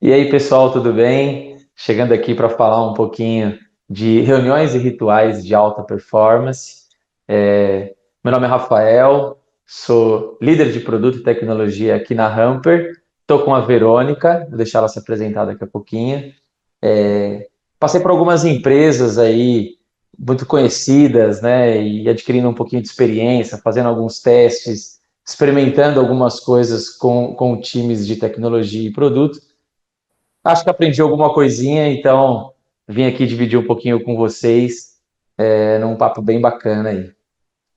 E aí, pessoal, tudo bem? Chegando aqui para falar um pouquinho de reuniões e rituais de alta performance. Meu nome é Rafael, sou líder de produto e tecnologia aqui na Hamper. Estou com a Verônica, vou deixar ela se apresentar daqui a pouquinho. Passei por algumas empresas aí muito conhecidas, né? E adquirindo um pouquinho de experiência, fazendo alguns testes, experimentando algumas coisas com times de tecnologia e produto. Acho que aprendi alguma coisinha, então vim aqui dividir um pouquinho com vocês, num papo bem bacana aí.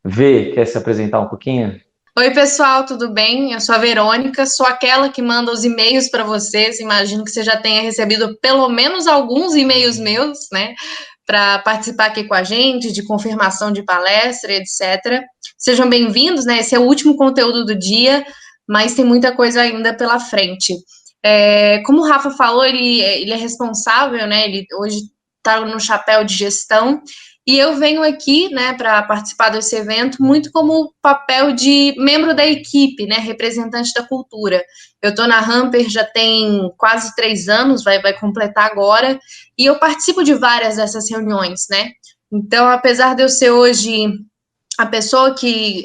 Vê, quer se apresentar um pouquinho? Oi, pessoal, tudo bem? Eu sou a Verônica, sou aquela que manda os e-mails para vocês. Imagino que você já tenha recebido pelo menos alguns e-mails meus, né, para participar aqui com a gente, de confirmação de palestra, etc. Sejam bem-vindos, né? Esse é o último conteúdo do dia, mas tem muita coisa ainda pela frente. Como o Rafa falou, ele é responsável, né? Ele hoje está no chapéu de gestão. E eu venho aqui, né, para participar desse evento muito como papel de membro da equipe, né, representante da cultura. Eu estou na Hamper já tem quase 3 anos, vai completar agora, e eu participo de várias dessas reuniões, né. Então, apesar de eu ser hoje a pessoa que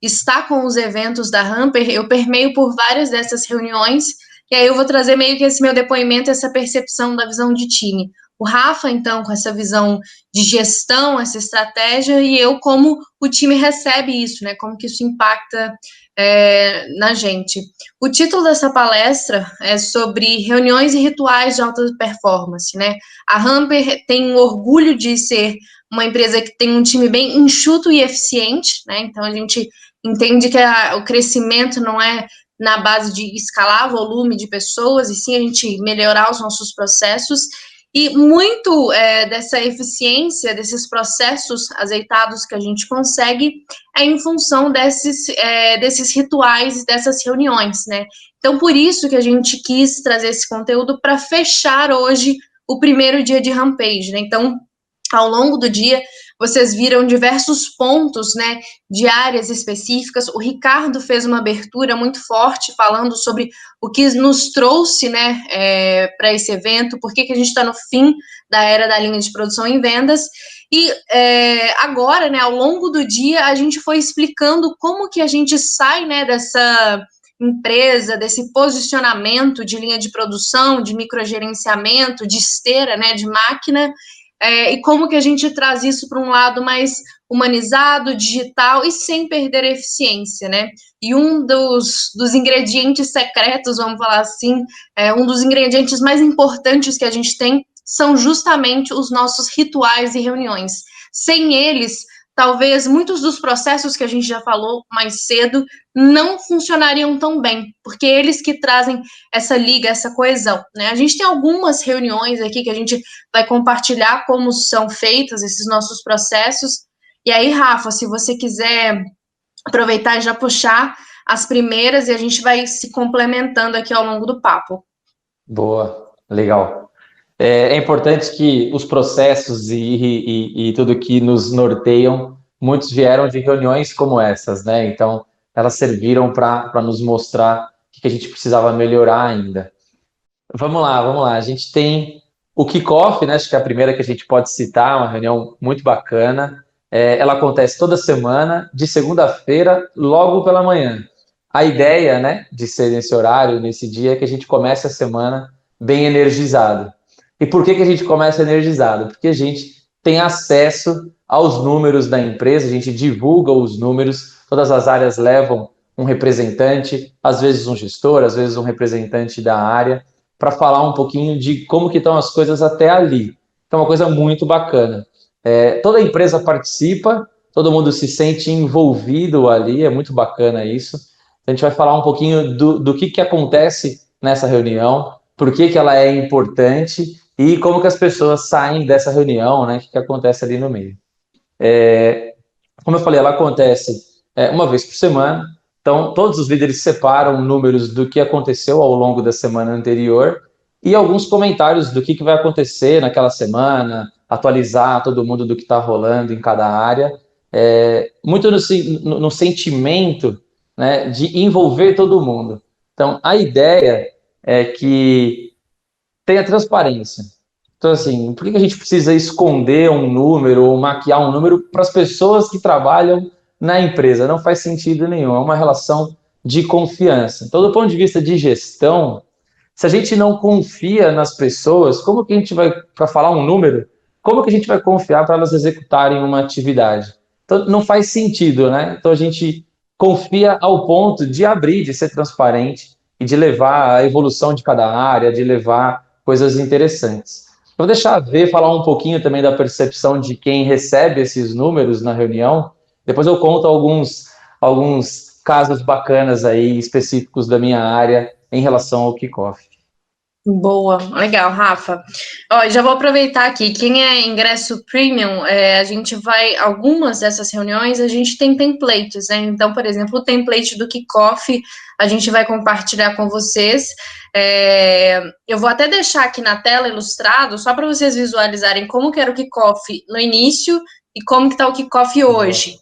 está com os eventos da Hamper, eu permeio por várias dessas reuniões, e aí eu vou trazer meio que esse meu depoimento, essa percepção da visão de time. O Rafa, então, com essa visão de gestão, essa estratégia, e eu como o time recebe isso, né? Como que isso impacta na gente. O título dessa palestra é sobre reuniões e rituais de alta performance, né? A Hamper tem o orgulho de ser uma empresa que tem um time bem enxuto e eficiente, né? Então a gente entende que o crescimento não é na base de escalar volume de pessoas, e sim a gente melhorar os nossos processos. E muito dessa eficiência, desses processos azeitados que a gente consegue, é em função desses rituais, dessas reuniões, né? Então, por isso que a gente quis trazer esse conteúdo para fechar hoje o primeiro dia de Rampage, né? Então, ao longo do dia, vocês viram diversos pontos, né, de áreas específicas. O Ricardo fez uma abertura muito forte falando sobre o que nos trouxe, né, para esse evento, por que a gente está no fim da era da linha de produção em vendas. E agora, né, ao longo do dia, a gente foi explicando como que a gente sai, né, dessa empresa, desse posicionamento de linha de produção, de microgerenciamento, de esteira, né, de máquina, e como que a gente traz isso para um lado mais humanizado, digital e sem perder a eficiência, né? E um dos ingredientes secretos, vamos falar assim, um dos ingredientes mais importantes que a gente tem são justamente os nossos rituais e reuniões. Sem eles, talvez muitos dos processos que a gente já falou mais cedo não funcionariam tão bem, porque eles que trazem essa liga, essa coesão, né? A gente tem algumas reuniões aqui que a gente vai compartilhar como são feitos esses nossos processos. E aí, Rafa, se você quiser aproveitar e já puxar as primeiras, e a gente vai se complementando aqui ao longo do papo. Boa, legal. É importante que os processos e tudo que nos norteiam, muitos vieram de reuniões como essas, né? Então, elas serviram para nos mostrar o que a gente precisava melhorar ainda. Vamos lá, vamos lá. A gente tem o kickoff, né? Acho que é a primeira que a gente pode citar, uma reunião muito bacana. Ela acontece toda semana, de segunda-feira, logo pela manhã. A ideia, né, de ser nesse horário, nesse dia, é que a gente comece a semana bem energizado. E por que a gente começa energizado? Porque a gente tem acesso aos números da empresa, a gente divulga os números, todas as áreas levam um representante, às vezes um gestor, às vezes um representante da área, para falar um pouquinho de como que estão as coisas até ali. Então, é uma coisa muito bacana. Toda a empresa participa, todo mundo se sente envolvido ali, é muito bacana isso. A gente vai falar um pouquinho do que acontece nessa reunião, por que ela é importante e como que as pessoas saem dessa reunião, né? O que acontece ali no meio. Como eu falei, ela acontece uma vez por semana, então todos os líderes separam números do que aconteceu ao longo da semana anterior e alguns comentários do que vai acontecer naquela semana, atualizar todo mundo do que está rolando em cada área, muito no sentimento, né, de envolver todo mundo. Então, a ideia é que tenha transparência. Então, assim, por que a gente precisa esconder um número ou maquiar um número para as pessoas que trabalham na empresa? Não faz sentido nenhum, é uma relação de confiança. Então, do ponto de vista de gestão, se a gente não confia nas pessoas, como que a gente vai, para falar um número, como que a gente vai confiar para elas executarem uma atividade? Então, não faz sentido, né? Então, a gente confia ao ponto de abrir, de ser transparente e de levar a evolução de cada área, de levar coisas interessantes. Vou deixar a Vê falar um pouquinho também da percepção de quem recebe esses números na reunião. Depois eu conto alguns casos bacanas aí, específicos da minha área, em relação ao kickoff. Boa, legal, Rafa. Ó, já vou aproveitar aqui. Quem é ingresso premium, a gente vai. Algumas dessas reuniões a gente tem templates, né? Então, por exemplo, o template do kickoff a gente vai compartilhar com vocês. Eu vou até deixar aqui na tela ilustrado, só para vocês visualizarem como que era o kickoff no início e como que está o kickoff hoje.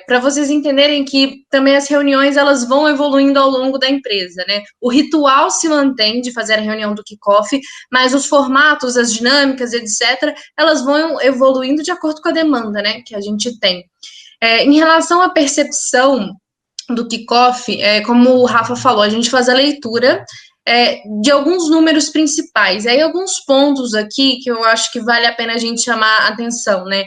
Para vocês entenderem que também as reuniões elas vão evoluindo ao longo da empresa, né? O ritual se mantém de fazer a reunião do kickoff, mas os formatos, as dinâmicas, etc., elas vão evoluindo de acordo com a demanda, né, que a gente tem. Em relação à percepção do kickoff, como o Rafa falou, a gente faz a leitura de alguns números principais. Aí alguns pontos aqui que eu acho que vale a pena a gente chamar a atenção, né?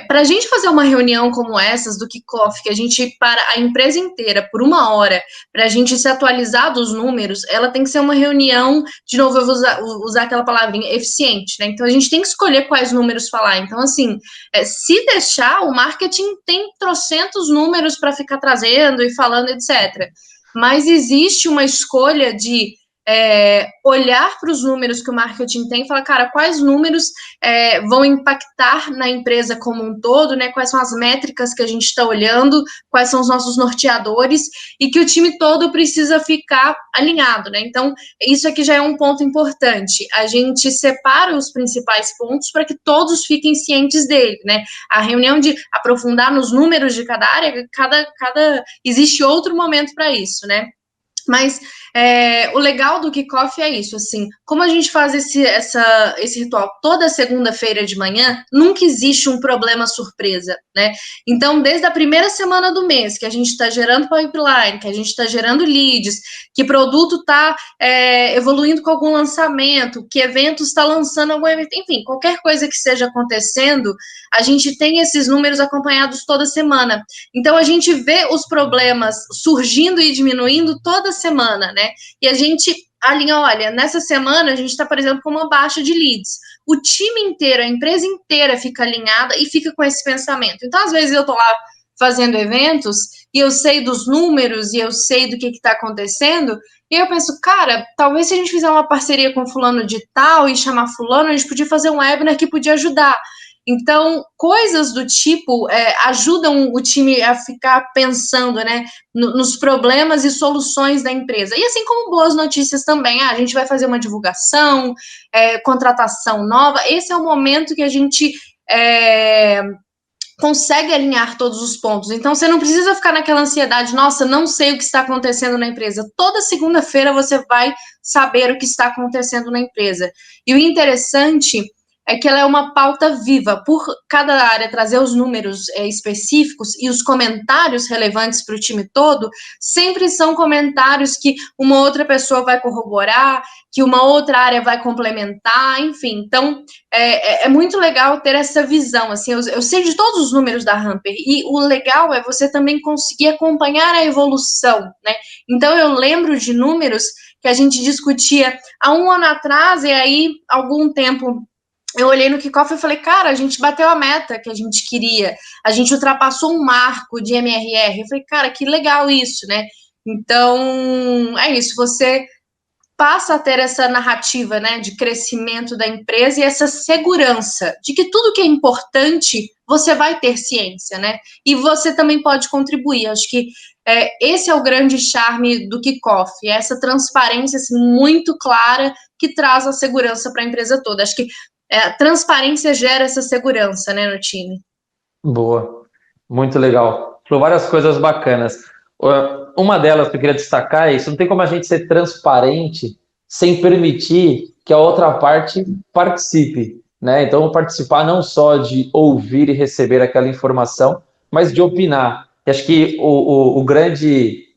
Para a gente fazer uma reunião como essas do kickoff, que a gente para a empresa inteira por 1 hora, para a gente se atualizar dos números, ela tem que ser uma reunião, de novo, eu vou usar aquela palavrinha, eficiente, né? Então a gente tem que escolher quais números falar. Então, assim, se deixar, o marketing tem trocentos números para ficar trazendo e falando, etc. Mas existe uma escolha de olhar para os números que o marketing tem e falar, cara, quais números vão impactar na empresa como um todo, né? Quais são as métricas que a gente está olhando, quais são os nossos norteadores e que o time todo precisa ficar alinhado, né? Então, isso aqui já é um ponto importante. A gente separa os principais pontos para que todos fiquem cientes dele, né? A reunião de aprofundar nos números de cada área, existe outro momento para isso, né? Mas o legal do kickoff é isso, assim, como a gente faz esse ritual toda segunda-feira de manhã, nunca existe um problema surpresa, né? Então, desde a primeira semana do mês, que a gente está gerando pipeline, que a gente está gerando leads, que produto está evoluindo com algum lançamento, que evento está lançando algum evento, enfim, qualquer coisa que esteja acontecendo, a gente tem esses números acompanhados toda semana. Então, a gente vê os problemas surgindo e diminuindo toda semana, né? E a gente alinha, olha, nessa semana a gente está, por exemplo, com uma baixa de leads. O time inteiro, a empresa inteira fica alinhada e fica com esse pensamento. Então, às vezes eu estou lá fazendo eventos e eu sei dos números e eu sei do que está acontecendo e eu penso, cara, talvez se a gente fizer uma parceria com fulano de tal e chamar fulano, a gente podia fazer um webinar que podia ajudar. Então, coisas do tipo ajudam o time a ficar pensando, né, nos problemas e soluções da empresa. E assim como boas notícias também, a gente vai fazer uma divulgação, contratação nova. Esse é o momento que a gente consegue alinhar todos os pontos. Então, você não precisa ficar naquela ansiedade, nossa, não sei o que está acontecendo na empresa. Toda segunda-feira você vai saber o que está acontecendo na empresa. E o interessante é que ela é uma pauta viva, por cada área trazer os números específicos e os comentários relevantes para o time todo, sempre são comentários que uma outra pessoa vai corroborar, que uma outra área vai complementar, enfim. Então, é muito legal ter essa visão, assim, eu sei de todos os números da Hamper, e o legal é você também conseguir acompanhar a evolução, né? Então, eu lembro de números que a gente discutia há 1 ano atrás, e aí, algum tempo, eu olhei no kickoff e falei, cara, a gente bateu a meta que a gente queria, a gente ultrapassou um marco de MRR. Eu falei, cara, que legal isso, né? Então, é isso, você passa a ter essa narrativa, né, de crescimento da empresa e essa segurança de que tudo que é importante, você vai ter ciência, né? E você também pode contribuir. Acho que esse é o grande charme do kickoff, essa transparência assim, muito clara que traz a segurança para a empresa toda. Acho que a transparência gera essa segurança, né, no time. Boa, muito legal. Falou várias coisas bacanas. uma delas que eu queria destacar é isso, não tem como a gente ser transparente sem permitir que a outra parte participe, né? Então, participar não só de ouvir e receber aquela informação, mas de opinar. E acho que o grande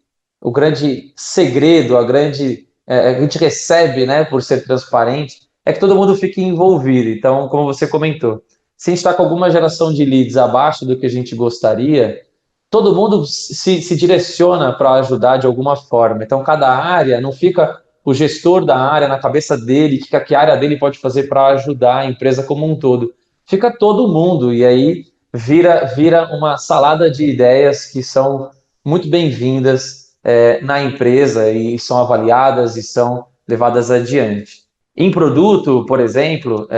segredo, a gente recebe, né, por ser transparente, é que todo mundo fique envolvido. Então, como você comentou, se a gente está com alguma geração de leads abaixo do que a gente gostaria, todo mundo se direciona para ajudar de alguma forma. Então, cada área não fica o gestor da área na cabeça dele, que área dele pode fazer para ajudar a empresa como um todo. Fica todo mundo, e aí vira uma salada de ideias que são muito bem-vindas na empresa e são avaliadas e são levadas adiante. Em produto, por exemplo,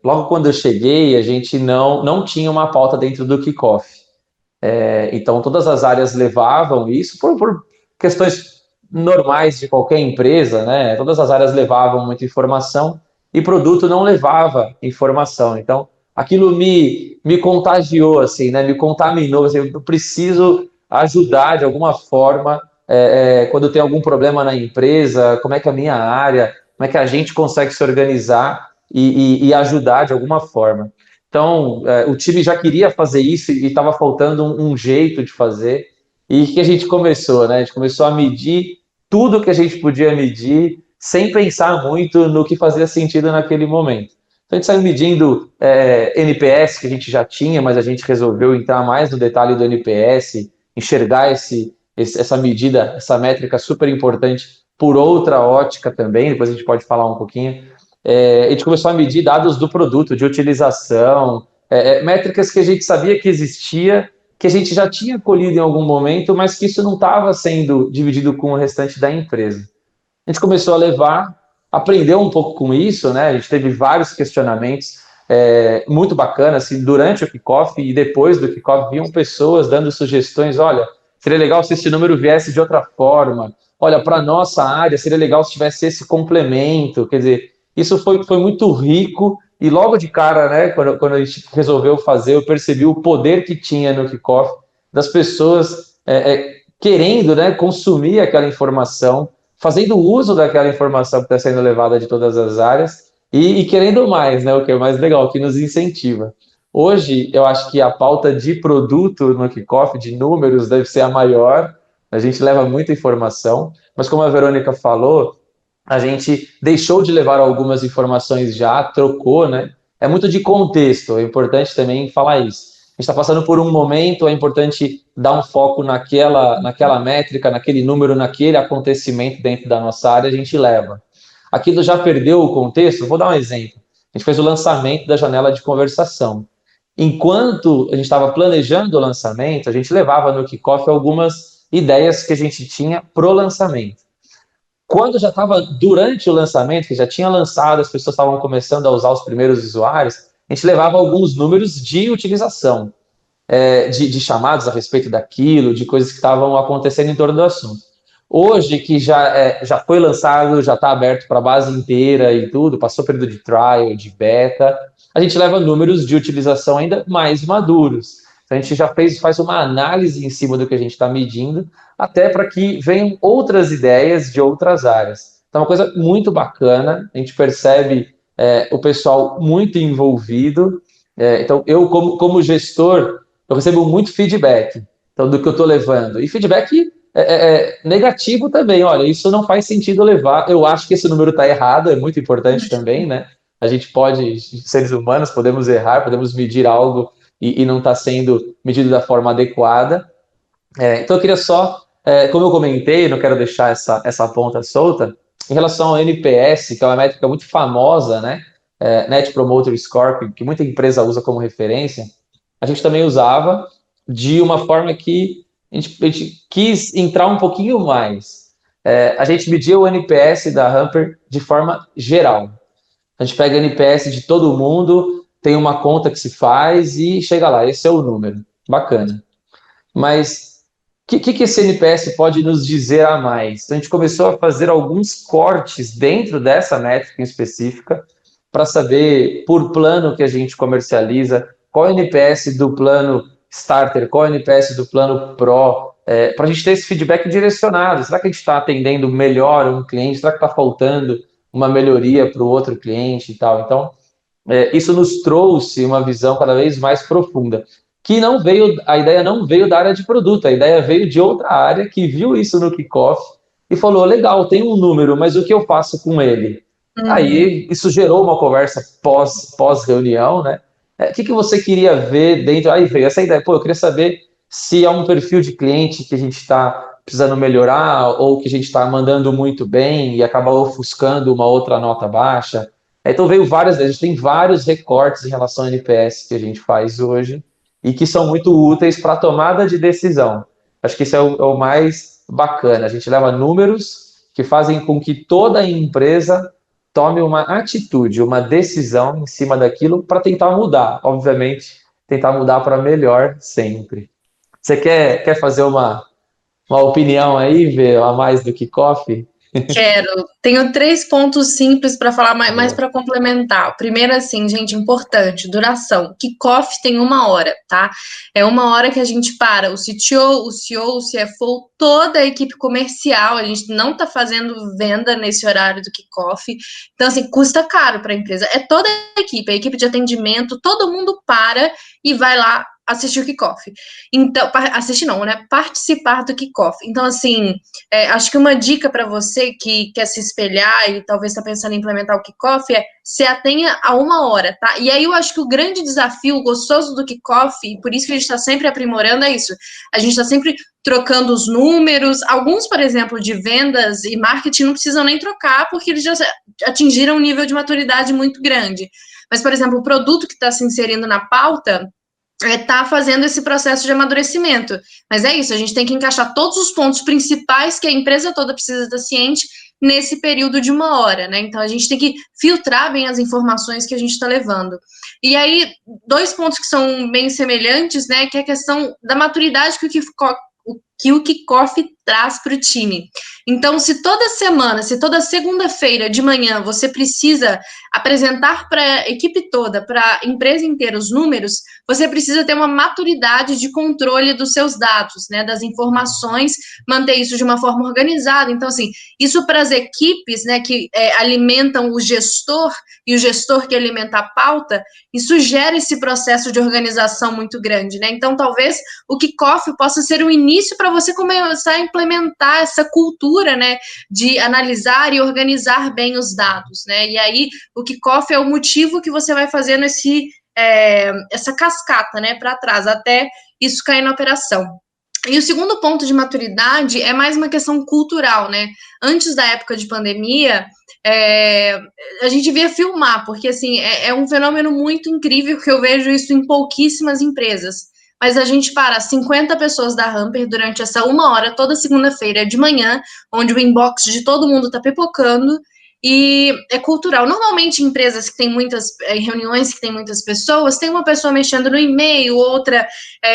logo quando eu cheguei, a gente não tinha uma pauta dentro do kickoff. Então, todas as áreas levavam isso por questões normais de qualquer empresa, né? Todas as áreas levavam muita informação e produto não levava informação. Então, aquilo me contagiou, assim, né? Me contaminou. Assim, eu preciso ajudar de alguma forma quando tem algum problema na empresa, como é que a minha área, como é que a gente consegue se organizar e ajudar de alguma forma. Então, o time já queria fazer isso e estava faltando um jeito de fazer. E que a gente começou, né? A gente começou a medir tudo que a gente podia medir, sem pensar muito no que fazia sentido naquele momento. Então, a gente saiu medindo NPS, que a gente já tinha, mas a gente resolveu entrar mais no detalhe do NPS, enxergar essa medida, essa métrica super importante por outra ótica também, depois a gente pode falar um pouquinho. A gente começou a medir dados do produto, de utilização, métricas que a gente sabia que existia, que a gente já tinha colhido em algum momento, mas que isso não estava sendo dividido com o restante da empresa. A gente começou a levar, aprendeu um pouco com isso, né? A gente teve vários questionamentos muito bacanas, assim, durante o kickoff e depois do kickoff, vinham pessoas dando sugestões, olha, seria legal se esse número viesse de outra forma, olha, para a nossa área seria legal se tivesse esse complemento, quer dizer, isso foi muito rico e logo de cara, né, quando a gente resolveu fazer, eu percebi o poder que tinha no kickoff das pessoas querendo, né, consumir aquela informação, fazendo uso daquela informação que está sendo levada de todas as áreas e querendo mais, né, o que é mais legal, que nos incentiva. Hoje, eu acho que a pauta de produto no kickoff, de números, deve ser a maior. A gente leva muita informação, mas como a Verônica falou, a gente deixou de levar algumas informações já, trocou, né? É muito de contexto, é importante também falar isso. A gente está passando por um momento, é importante dar um foco naquela métrica, naquele número, naquele acontecimento dentro da nossa área, a gente leva. Aquilo já perdeu o contexto? Vou dar um exemplo. A gente fez o lançamento da janela de conversação. Enquanto a gente estava planejando o lançamento, a gente levava no kickoff algumas ideias que a gente tinha pro lançamento. Quando já estava durante o lançamento, que já tinha lançado, as pessoas estavam começando a usar os primeiros usuários, a gente levava alguns números de utilização, de chamados a respeito daquilo, de coisas que estavam acontecendo em torno do assunto. Hoje, que já foi lançado, já está aberto para a base inteira e tudo, passou período de trial, de beta, a gente leva números de utilização ainda mais maduros. Então, a gente já faz uma análise em cima do que a gente está medindo, até para que venham outras ideias de outras áreas. Então, é uma coisa muito bacana, a gente percebe o pessoal muito envolvido. Então, eu, como gestor, eu recebo muito feedback então, do que eu estou levando. E feedback negativo também. Olha, isso não faz sentido levar. Eu acho que esse número está errado, é muito importante também, né? A gente pode, seres humanos, podemos errar, podemos medir algo e não está sendo medido da forma adequada. Então, eu queria só, como eu comentei, não quero deixar essa ponta solta, em relação ao NPS, que é uma métrica muito famosa, né? Net Promoter Score, que muita empresa usa como referência, a gente também usava de uma forma que a gente quis entrar um pouquinho mais. A gente media o NPS da Hamper de forma geral. A gente pega o NPS de todo mundo, tem uma conta que se faz e chega lá, esse é o número. Bacana. Mas o que esse NPS pode nos dizer a mais? Então, a gente começou a fazer alguns cortes dentro dessa métrica em específica para saber, por plano que a gente comercializa, qual é o NPS do plano Starter, qual é o NPS do plano Pro, para a gente ter esse feedback direcionado. Será que a gente está atendendo melhor um cliente? Será que está faltando uma melhoria para o outro cliente e tal? Então, isso nos trouxe uma visão cada vez mais profunda, que a ideia não veio da área de produto, a ideia veio de outra área que viu isso no kickoff e falou, legal, tem um número, mas o que eu faço com ele? Aí isso gerou uma conversa pós-reunião, né? O que você queria ver dentro? Aí veio essa ideia, pô, eu queria saber se é um perfil de cliente que a gente está precisando melhorar ou que a gente está mandando muito bem e acaba ofuscando uma outra nota baixa. Então a gente tem vários recortes em relação ao NPS que a gente faz hoje e que são muito úteis para a tomada de decisão. Acho que isso é o mais bacana. A gente leva números que fazem com que toda a empresa tome uma atitude, uma decisão em cima daquilo para tentar mudar. Obviamente, tentar mudar para melhor sempre. Você quer fazer uma opinião aí, ver a mais do kickoff? Quero. Tenho 3 pontos simples para falar, mais para complementar. O primeiro, assim, gente, importante, duração. Kickoff tem 1 hora, tá? É 1 hora que a gente para. O CTO, o CEO, o CFO, toda a equipe comercial. A gente não está fazendo venda nesse horário do kickoff. Então, assim, custa caro para a empresa. É toda a equipe de atendimento, todo mundo para e vai lá assistir o kickoff. Então, assistir não, né? Participar do kickoff. Então, assim, acho que uma dica para você que quer se espelhar e talvez está pensando em implementar o kickoff é se atenha a 1 hora, tá? E aí eu acho que o grande desafio, o gostoso do kickoff, e por isso que a gente está sempre aprimorando, é isso. A gente está sempre trocando os números. Alguns, por exemplo, de vendas e marketing não precisam nem trocar, porque eles já atingiram um nível de maturidade muito grande. Mas, por exemplo, o produto que está se inserindo na pauta está fazendo esse processo de amadurecimento. Mas é isso, a gente tem que encaixar todos os pontos principais que a empresa toda precisa estar ciente nesse período de 1 hora, né? Então, a gente tem que filtrar bem as informações que a gente está levando. E aí, 2 pontos que são bem semelhantes, né? Que é a questão da maturidade que o kickoff traz para o time. Então, se toda semana, se toda segunda-feira de manhã você precisa apresentar para a equipe toda, para a empresa inteira os números, você precisa ter uma maturidade de controle dos seus dados, né, das informações, manter isso de uma forma organizada. Então, assim, isso para as equipes, né, que alimentam o gestor e o gestor que alimenta a pauta, isso gera esse processo de organização muito grande, né? Então, talvez o kickoff possa ser o início para você começar a implementar essa cultura, né, de analisar e organizar bem os dados, né? E aí, o kickoff é o motivo que você vai fazendo essa cascata, né, para trás, até isso cair na operação. E o segundo ponto de maturidade é mais uma questão cultural, né? Antes da época de pandemia, a gente devia filmar, porque assim, é um fenômeno muito incrível que eu vejo isso em pouquíssimas empresas. Mas a gente para 50 pessoas da Hamper durante essa 1 hora, toda segunda-feira de manhã, onde o inbox de todo mundo está pipocando, e é cultural. Normalmente, empresas que têm reuniões que tem muitas pessoas, tem uma pessoa mexendo no e-mail, outra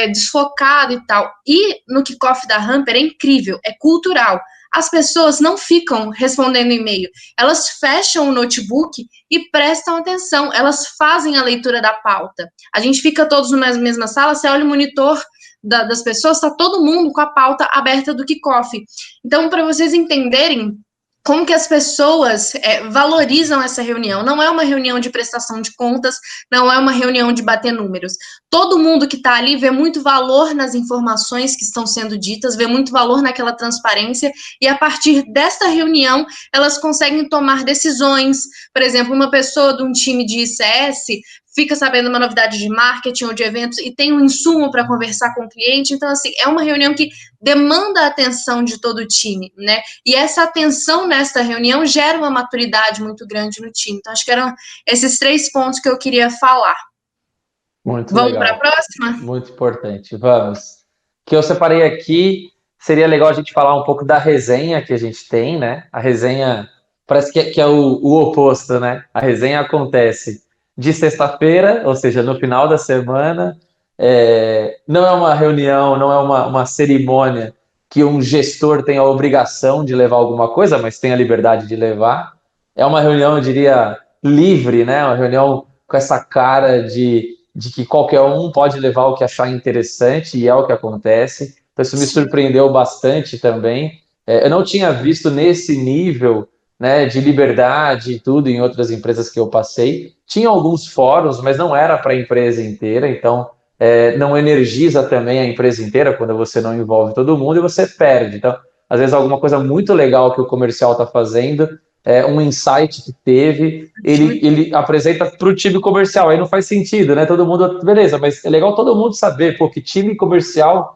desfocada e tal. E no kickoff da Hamper é incrível, é cultural. As pessoas não ficam respondendo e-mail, elas fecham o notebook e prestam atenção, elas fazem a leitura da pauta. A gente fica todos na mesma sala, você olha o monitor das pessoas, está todo mundo com a pauta aberta do kickoff. Então, para vocês entenderem como que as pessoas valorizam essa reunião. Não é uma reunião de prestação de contas, não é uma reunião de bater números. Todo mundo que está ali vê muito valor nas informações que estão sendo ditas, vê muito valor naquela transparência, e a partir desta reunião, elas conseguem tomar decisões. Por exemplo, uma pessoa de um time de ICS fica sabendo uma novidade de marketing ou de eventos e tem um insumo para conversar com o cliente. Então, assim, é uma reunião que demanda a atenção de todo o time, né? E essa atenção nesta reunião gera uma maturidade muito grande no time. Então, acho que eram esses 3 pontos que eu queria falar. Muito Vamos legal. para a próxima? Muito importante. Vamos. O que eu separei aqui, seria legal a gente falar um pouco da resenha que a gente tem, né? A resenha parece que é o oposto, né? A resenha acontece de sexta-feira, ou seja, no final da semana. Não é uma reunião, não é uma cerimônia que um gestor tem a obrigação de levar alguma coisa, mas tem a liberdade de levar. É uma reunião, eu diria, livre, né? Uma reunião com essa cara de que qualquer um pode levar o que achar interessante, e é o que acontece. Então isso me surpreendeu bastante também. Eu não tinha visto nesse nível, né, de liberdade e tudo em outras empresas que eu passei. Tinha alguns fóruns, mas não era para a empresa inteira, então não energiza também a empresa inteira quando você não envolve todo mundo e você perde. Então, às vezes, alguma coisa muito legal que o comercial está fazendo, um insight que teve, ele apresenta para o time comercial, aí não faz sentido, né? Todo mundo, beleza, mas é legal todo mundo saber, pô, que time comercial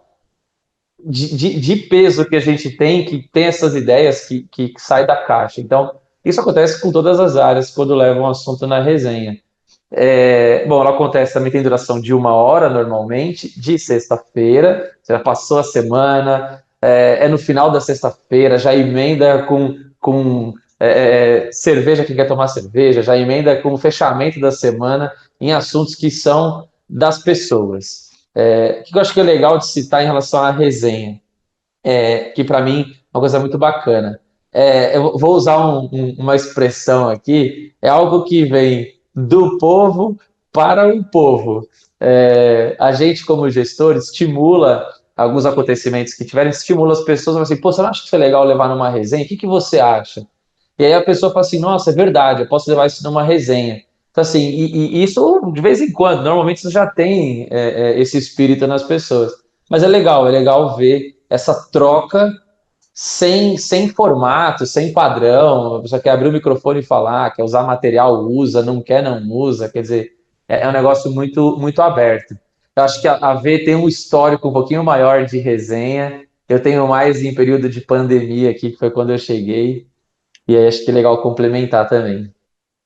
de peso que a gente tem, que tem essas ideias que sai da caixa. Então, isso acontece com todas as áreas quando leva um assunto na resenha. Bom, ela acontece também, tem duração de 1 hora normalmente, de sexta-feira, já passou a semana, no final da sexta-feira, já emenda com cerveja, quem quer tomar cerveja, já emenda com o fechamento da semana em assuntos que são das pessoas. O que eu acho que é legal de citar em relação à resenha, que para mim é uma coisa muito bacana. Eu vou usar uma expressão aqui, é algo que vem do povo para o povo. A gente, como gestor, estimula alguns acontecimentos que tiverem, estimula as pessoas, assim, pô, você não acha que isso é legal levar numa resenha? O que você acha? E aí a pessoa fala assim, nossa, é verdade, eu posso levar isso numa resenha. Então, assim, e isso de vez em quando, normalmente isso já tem esse espírito nas pessoas. Mas é legal ver essa troca sem formato, sem padrão. A pessoa quer abrir o microfone e falar, quer usar material, usa, não quer, não usa. Quer dizer, é um negócio muito, muito aberto. Eu acho que a V tem um histórico um pouquinho maior de resenha. Eu tenho mais em período de pandemia aqui, que foi quando eu cheguei. E aí acho que é legal complementar também.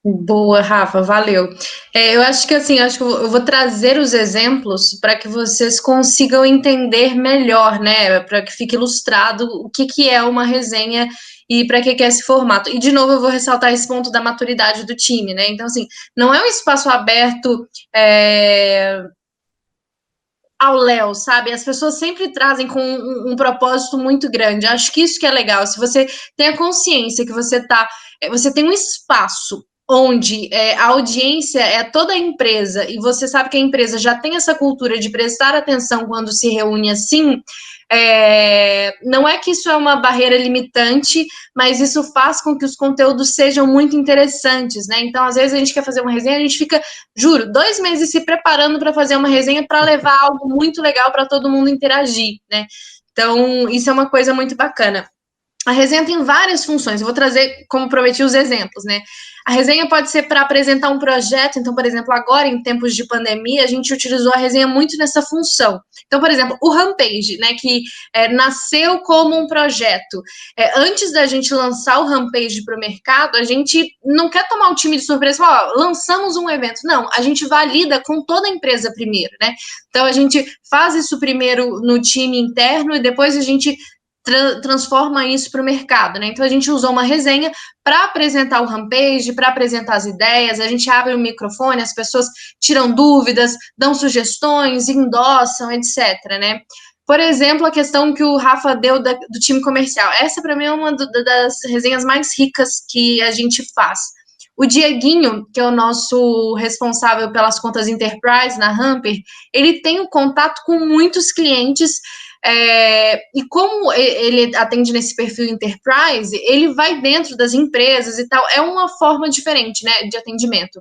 Boa, Rafa, valeu. Eu acho que assim, acho que eu vou trazer os exemplos para que vocês consigam entender melhor, né? Para que fique ilustrado o que que é uma resenha e para que é esse formato. E de novo eu vou ressaltar esse ponto da maturidade do time, né? Então, assim, não é um espaço aberto ao léu, sabe? As pessoas sempre trazem com um propósito muito grande. Acho que isso que é legal. Se você tem a consciência que você tem um espaço onde a audiência é toda a empresa e você sabe que a empresa já tem essa cultura de prestar atenção quando se reúne assim, não é que isso é uma barreira limitante, mas isso faz com que os conteúdos sejam muito interessantes, né? Então, às vezes a gente quer fazer uma resenha, a gente fica, juro, 2 meses se preparando para fazer uma resenha para levar algo muito legal para todo mundo interagir, né? Então, isso é uma coisa muito bacana. A resenha tem várias funções. Eu vou trazer, como prometi, os exemplos, né? A resenha pode ser para apresentar um projeto. Então, por exemplo, agora em tempos de pandemia, a gente utilizou a resenha muito nessa função. Então, por exemplo, o Rampage, né, que nasceu como um projeto. Antes da gente lançar o Rampage para o mercado, a gente não quer tomar o time de surpresa e falar, ó, lançamos um evento. Não, a gente valida com toda a empresa primeiro, né? Então, a gente faz isso primeiro no time interno e depois a gente transforma isso para o mercado, né? Então a gente usou uma resenha para apresentar o Rampage, para apresentar as ideias, a gente abre o microfone, as pessoas tiram dúvidas, dão sugestões, endossam, etc, né? Por exemplo, a questão que o Rafa deu do time comercial. Essa, para mim, é uma das resenhas mais ricas que a gente faz. O Dieguinho, que é o nosso responsável pelas contas Enterprise na Hamper, ele tem um contato com muitos clientes e como ele atende nesse perfil Enterprise, ele vai dentro das empresas e tal. É uma forma diferente, né, de atendimento.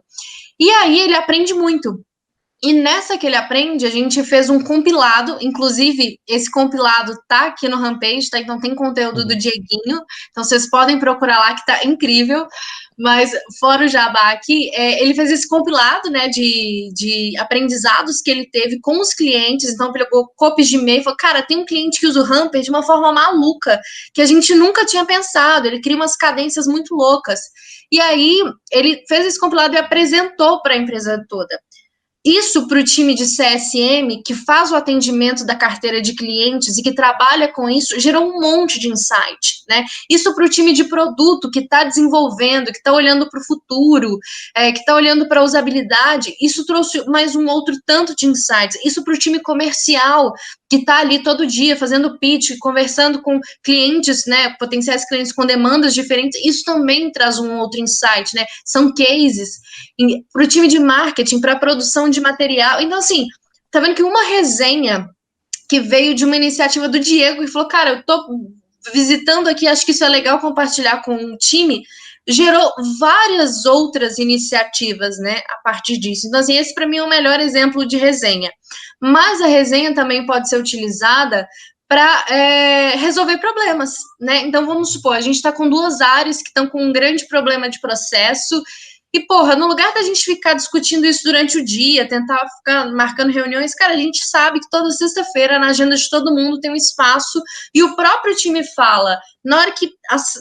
E aí ele aprende muito. E nessa que ele aprende, a gente fez um compilado, inclusive esse compilado tá aqui no Rampage, tá? Então tem conteúdo do Dieguinho, então vocês podem procurar lá que tá incrível. Mas fora o jabá aqui, ele fez esse compilado, né, de aprendizados que ele teve com os clientes. Então pegou copies de e-mail e falou, cara, tem um cliente que usa o Hamper de uma forma maluca, que a gente nunca tinha pensado, ele cria umas cadências muito loucas. E aí ele fez esse compilado e apresentou para a empresa toda. Isso para o time de CSM, que faz o atendimento da carteira de clientes e que trabalha com isso, gerou um monte de insight, né? Isso para o time de produto que está desenvolvendo, que está olhando para o futuro, que está olhando para a usabilidade, isso trouxe mais um outro tanto de insights. Isso para o time comercial, que está ali todo dia fazendo pitch, conversando com clientes, né, potenciais clientes com demandas diferentes, isso também traz um outro insight, né? São cases. Para o time de marketing, para a produção de material. Então, assim, tá vendo que uma resenha que veio de uma iniciativa do Diego e falou, cara, eu tô visitando aqui, acho que isso é legal compartilhar com o time, gerou várias outras iniciativas, né, a partir disso. Então, assim, esse para mim é o melhor exemplo de resenha. Mas a resenha também pode ser utilizada para resolver problemas, né? Então, vamos supor, a gente está com duas áreas que estão com um grande problema de processo e, porra, no lugar da gente ficar discutindo isso durante o dia, tentar ficar marcando reuniões, cara, a gente sabe que toda sexta-feira, na agenda de todo mundo, tem um espaço e o próprio time fala. Na hora que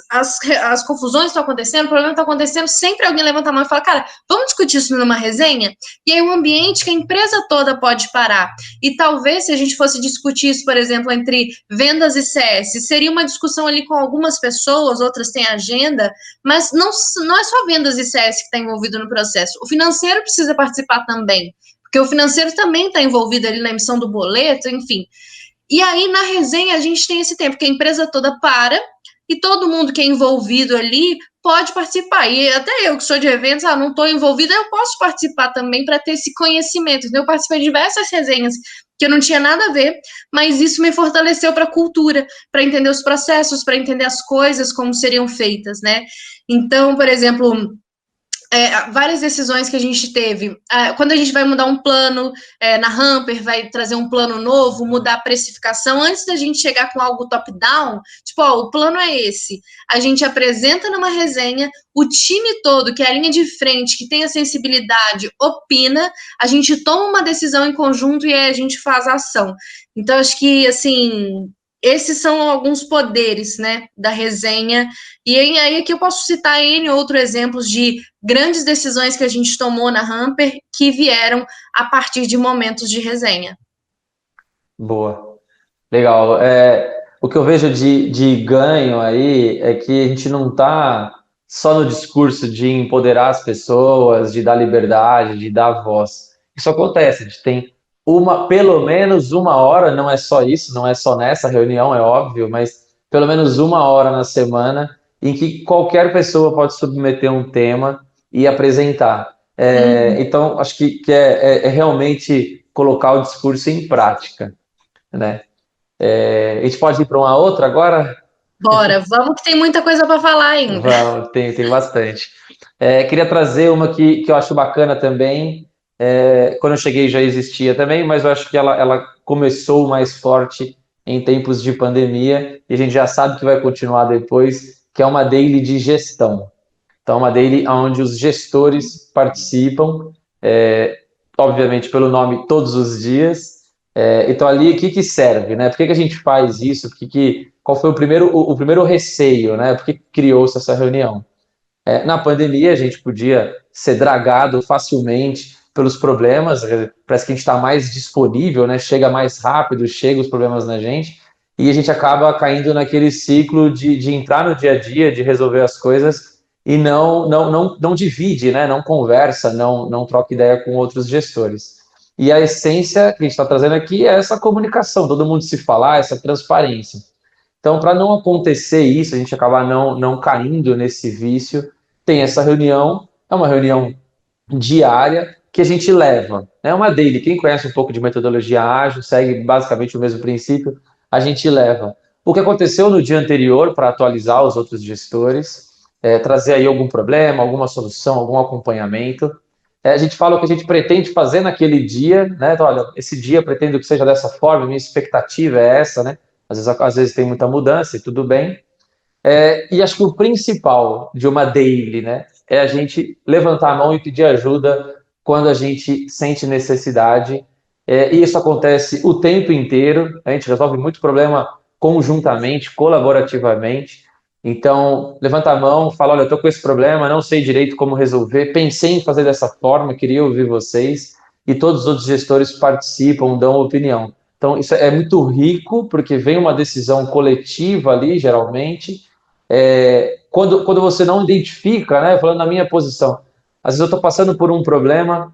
as confusões estão acontecendo, o problema está acontecendo, sempre alguém levanta a mão e fala, cara, vamos discutir isso numa resenha? E aí o ambiente que a empresa toda pode parar. E talvez, se a gente fosse discutir isso, por exemplo, entre vendas e CS, seria uma discussão ali com algumas pessoas, outras têm agenda, mas não é só vendas e CS que está envolvido no processo. O financeiro precisa participar também, porque o financeiro também está envolvido ali na emissão do boleto, enfim. E aí, na resenha, a gente tem esse tempo que a empresa toda para e todo mundo que é envolvido ali pode participar. E até eu, que sou de eventos, não estou envolvida, eu posso participar também para ter esse conhecimento. Então, eu participei de diversas resenhas que eu não tinha nada a ver, mas isso me fortaleceu para a cultura, para entender os processos, para entender as coisas, como seriam feitas, né? Então, por exemplo, várias decisões que a gente teve. Quando a gente vai mudar um plano na Hamper, vai trazer um plano novo, mudar a precificação, antes da gente chegar com algo top-down, tipo, o plano é esse. A gente apresenta numa resenha, o time todo, que é a linha de frente, que tem a sensibilidade, opina, a gente toma uma decisão em conjunto e aí a gente faz a ação. Então, acho que, assim, esses são alguns poderes, né, da resenha. E aí aqui eu posso citar N outros exemplos de grandes decisões que a gente tomou na Hamper que vieram a partir de momentos de resenha. Boa. Legal. O que eu vejo de ganho aí é que a gente não está só no discurso de empoderar as pessoas, de dar liberdade, de dar voz. Isso acontece, a gente tem pelo menos uma hora, não é só isso, não é só nessa reunião, é óbvio, mas pelo menos uma hora na semana em que qualquer pessoa pode submeter um tema e apresentar. Então, acho que é realmente colocar o discurso em prática, né? A gente pode ir para uma outra agora? Bora, vamos que tem muita coisa para falar ainda. Vamos, tem bastante. Queria trazer uma que eu acho bacana também. Quando eu cheguei já existia também, mas eu acho que ela começou mais forte em tempos de pandemia e a gente já sabe que vai continuar depois, que é uma daily de gestão. Então, uma daily onde os gestores participam, obviamente pelo nome todos os dias. Então, ali, o que serve, né? Por que a gente faz isso? Qual foi o primeiro receio, né? Por que criou-se essa reunião? Na pandemia, a gente podia ser dragado facilmente pelos problemas, parece que a gente está mais disponível, né? Chega mais rápido, chega os problemas na gente, e a gente acaba caindo naquele ciclo de entrar no dia a dia, de resolver as coisas, e não divide, né? Não conversa, não troca ideia com outros gestores. E a essência que a gente está trazendo aqui é essa comunicação, todo mundo se falar, essa transparência. Então, para não acontecer isso, a gente acabar não caindo nesse vício, tem essa reunião, é uma reunião diária que a gente leva. É uma daily, quem conhece um pouco de metodologia ágil, segue basicamente o mesmo princípio, a gente leva. O que aconteceu no dia anterior para atualizar os outros gestores, trazer aí algum problema, alguma solução, algum acompanhamento. A gente fala o que a gente pretende fazer naquele dia, né? Então, olha, esse dia eu pretendo que seja dessa forma, minha expectativa é essa, né? Às vezes tem muita mudança e tudo bem. E acho que o principal de uma daily, né, é a gente levantar a mão e pedir ajuda quando a gente sente necessidade. E isso acontece o tempo inteiro, a gente resolve muito problema conjuntamente, colaborativamente. Então, levanta a mão, fala, olha, eu estou com esse problema, não sei direito como resolver, pensei em fazer dessa forma, queria ouvir vocês, e todos os outros gestores participam, dão opinião. Então, isso é muito rico, porque vem uma decisão coletiva ali, geralmente. Quando você não identifica, né, falando na minha posição, às vezes eu estou passando por um problema,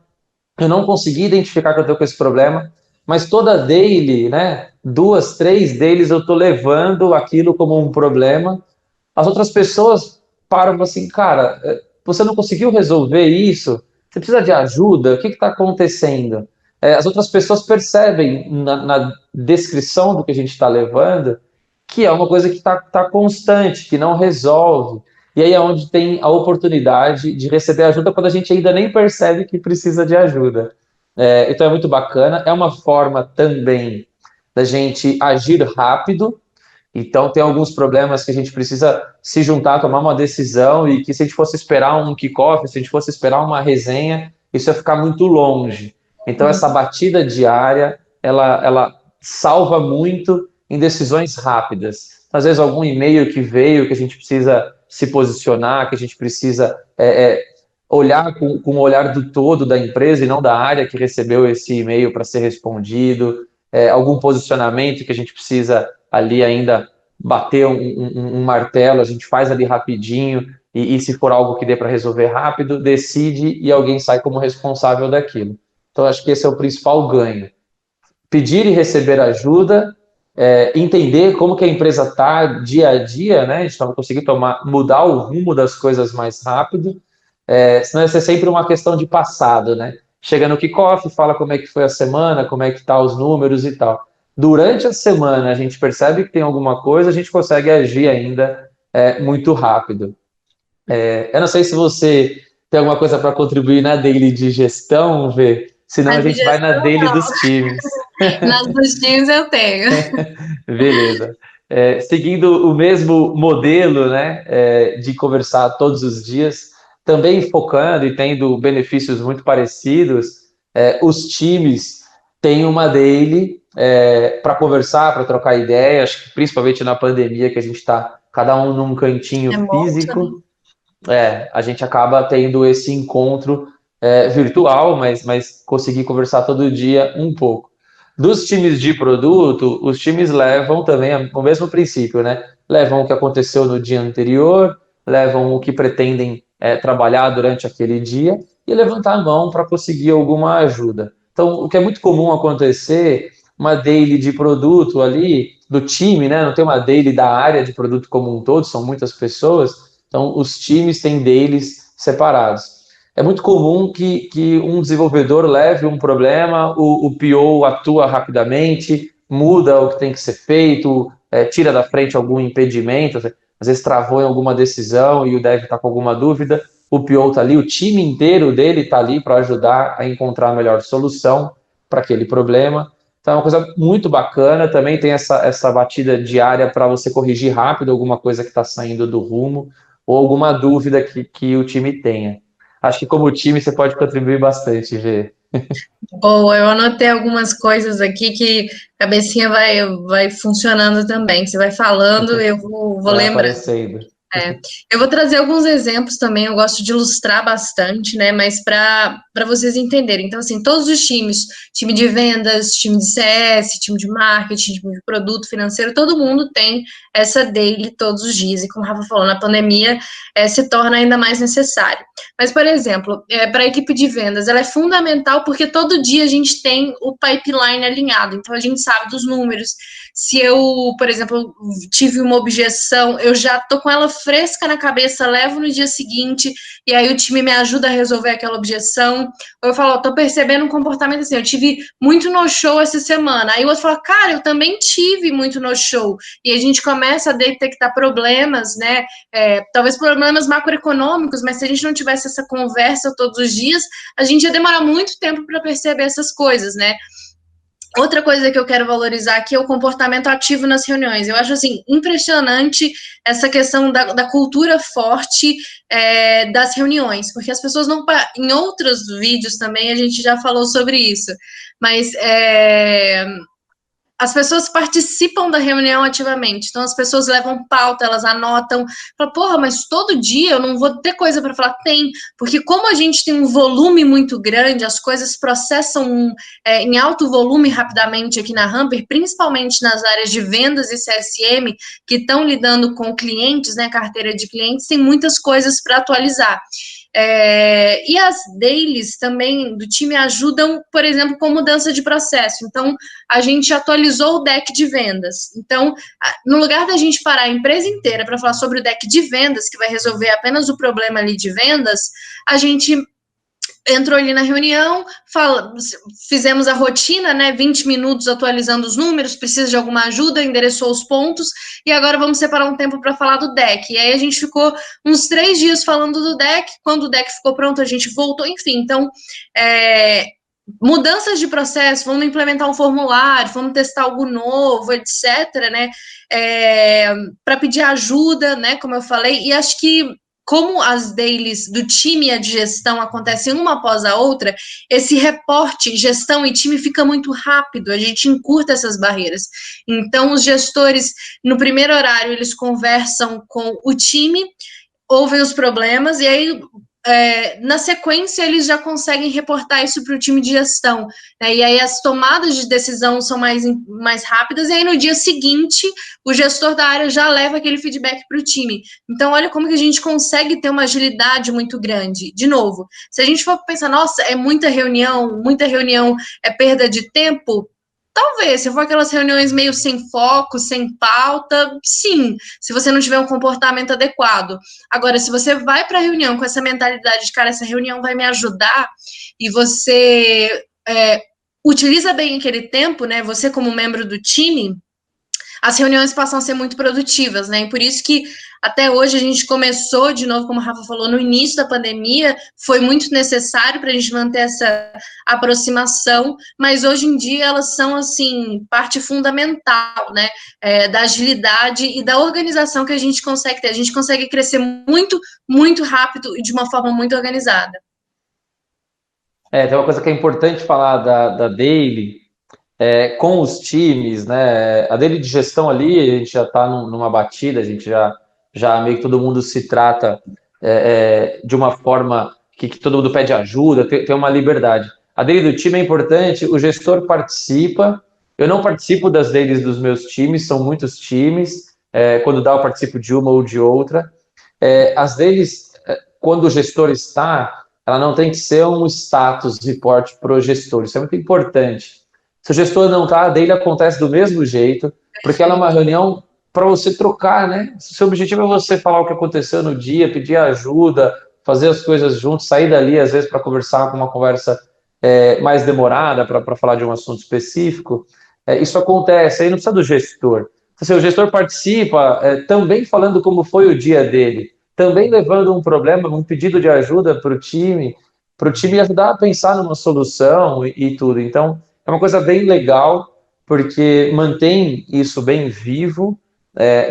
eu não consegui identificar que eu estou com esse problema, mas toda daily, né, 2, 3 deles eu estou levando aquilo como um problema. As outras pessoas param assim, cara, você não conseguiu resolver isso? Você precisa de ajuda? O que está acontecendo? as outras pessoas percebem na descrição do que a gente está levando que é uma coisa que está constante, que não resolve. E aí é onde tem a oportunidade de receber ajuda quando a gente ainda nem percebe que precisa de ajuda. Então é muito bacana, é uma forma também da gente agir rápido. Então tem alguns problemas que a gente precisa se juntar, tomar uma decisão, e que se a gente fosse esperar um kickoff, se a gente fosse esperar uma resenha, isso ia ficar muito longe. Então essa batida diária, ela salva muito em decisões rápidas. Às vezes algum e-mail que veio, que a gente precisa se posicionar, que a gente precisa olhar com o olhar do todo da empresa e não da área que recebeu esse e-mail para ser respondido, algum posicionamento que a gente precisa ali ainda bater um martelo, a gente faz ali rapidinho, e se for algo que dê para resolver rápido, decide e alguém sai como responsável daquilo. Então, acho que esse é o principal ganho. Pedir e receber ajuda, entender como que a empresa está dia a dia, né? A gente não conseguir mudar o rumo das coisas mais rápido, senão ia ser sempre uma questão de passado, né? Chega no kickoff, fala como é que foi a semana, como é que tá os números e tal. Durante a semana a gente percebe que tem alguma coisa, a gente consegue agir ainda muito rápido. Eu não sei se você tem alguma coisa para contribuir na daily de gestão, Vê, senão a Mas de gente vai na gestão, daily não. dos times. Nas dos times eu tenho. Beleza. Seguindo o mesmo modelo, né, de conversar todos os dias, também focando e tendo benefícios muito parecidos, os times têm uma daily para conversar, para trocar ideia, acho que principalmente na pandemia, que a gente está cada um num cantinho Remoto, né? físico, a gente acaba tendo esse encontro virtual, mas conseguir conversar todo dia um pouco. Dos times de produto, os times levam também o mesmo princípio, né? Levam o que aconteceu no dia anterior, levam o que pretendem trabalhar durante aquele dia e levantar a mão para conseguir alguma ajuda. Então, o que é muito comum acontecer, uma daily de produto ali, do time, né? Não tem uma daily da área de produto como um todo, são muitas pessoas, então, os times têm deles separados. É muito comum que um desenvolvedor leve um problema, o PO atua rapidamente, muda o que tem que ser feito, tira da frente algum impedimento, às vezes travou em alguma decisão e o dev está com alguma dúvida, o PO está ali, o time inteiro dele está ali para ajudar a encontrar a melhor solução para aquele problema. Então é uma coisa muito bacana, também tem essa batida diária para você corrigir rápido alguma coisa que está saindo do rumo, ou alguma dúvida que o time tenha. Acho que como time você pode contribuir bastante, Vê. Boa, eu anotei algumas coisas aqui que a cabecinha vai funcionando também. Você vai falando, eu vou Vai lembrando. aparecendo. Eu vou trazer alguns exemplos também, eu gosto de ilustrar bastante, né? Mas para vocês entenderem. Então, assim, todos os times, time de vendas, time de CS, time de marketing, time de produto financeiro, todo mundo tem essa daily todos os dias. E como o Rafa falou, na pandemia se torna ainda mais necessário. Mas, por exemplo, para a equipe de vendas, ela é fundamental porque todo dia a gente tem o pipeline alinhado. Então, a gente sabe dos números. Se eu, por exemplo, tive uma objeção, eu já tô com ela fresca na cabeça, levo no dia seguinte, e aí o time me ajuda a resolver aquela objeção. Ou eu falo, tô percebendo um comportamento assim, eu tive muito no-show essa semana. Aí o outro fala, cara, eu também tive muito no-show. E a gente começa a detectar problemas, né? Talvez problemas macroeconômicos, mas se a gente não tivesse essa conversa todos os dias, a gente ia demorar muito tempo para perceber essas coisas, né? Outra coisa que eu quero valorizar aqui é o comportamento ativo nas reuniões. Eu acho assim impressionante essa questão da cultura forte das reuniões, porque as pessoas não. Em outros vídeos também a gente já falou sobre isso, mas as pessoas participam da reunião ativamente. Então, as pessoas levam pauta, elas anotam. Falam, porra, mas todo dia eu não vou ter coisa para falar? Tem, porque como a gente tem um volume muito grande, as coisas processam em alto volume rapidamente aqui na Hamper, principalmente nas áreas de vendas e CSM, que estão lidando com clientes, né, carteira de clientes, tem muitas coisas para atualizar. E as dailies também do time ajudam, por exemplo, com mudança de processo. Então, a gente atualizou o deck de vendas. Então, no lugar da gente parar a empresa inteira para falar sobre o deck de vendas, que vai resolver apenas o problema ali de vendas, a gente entrou ali na reunião, fizemos a rotina, né? 20 minutos atualizando os números, precisa de alguma ajuda, endereçou os pontos, e agora vamos separar um tempo para falar do deck. E aí a gente ficou uns 3 dias falando do deck, quando o deck ficou pronto, a gente voltou, enfim. Então, mudanças de processo, vamos implementar um formulário, vamos testar algo novo, etc., né? Para pedir ajuda, né? Como eu falei, e acho que como as dailies do time e a de gestão acontecem uma após a outra, esse reporte, gestão e time fica muito rápido, a gente encurta essas barreiras. Então, os gestores, no primeiro horário, eles conversam com o time, ouvem os problemas, e aí, na sequência, eles já conseguem reportar isso para o time de gestão, né? E aí as tomadas de decisão são mais rápidas, e aí no dia seguinte, o gestor da área já leva aquele feedback para o time. Então, olha como que a gente consegue ter uma agilidade muito grande. De novo, se a gente for pensar, nossa, é muita reunião é perda de tempo, talvez, se for aquelas reuniões meio sem foco, sem pauta, sim, se você não tiver um comportamento adequado. Agora, se você vai para a reunião com essa mentalidade de, cara, essa reunião vai me ajudar, e você utiliza bem aquele tempo, né, você como membro do time, as reuniões passam a ser muito produtivas, né? E por isso que até hoje a gente começou, de novo, como a Rafa falou, no início da pandemia, foi muito necessário para a gente manter essa aproximação, mas hoje em dia elas são, assim, parte fundamental, né? Da agilidade e da organização que a gente consegue ter. A gente consegue crescer muito, muito rápido e de uma forma muito organizada. Tem uma coisa que é importante falar da Daily, com os times, né? A Daily de gestão ali, a gente já está numa batida, a gente já meio que todo mundo se trata de uma forma que todo mundo pede ajuda, tem uma liberdade. A Daily do time é importante, o gestor participa, eu não participo das Dailies dos meus times, são muitos times, quando dá eu participo de uma ou de outra. As Dailies, quando o gestor está, ela não tem que ser um status report para o gestor, isso é muito importante. Se o gestor não está, a daily acontece do mesmo jeito, porque ela é uma reunião para você trocar, né? Se o seu objetivo é você falar o que aconteceu no dia, pedir ajuda, fazer as coisas juntos, sair dali, às vezes, para conversar com uma conversa mais demorada, para falar de um assunto específico, isso acontece, aí não precisa do gestor. Se o gestor participa, também falando como foi o dia dele, também levando um problema, um pedido de ajuda para o time ajudar a pensar numa solução e tudo. Então, é uma coisa bem legal, porque mantém isso bem vivo.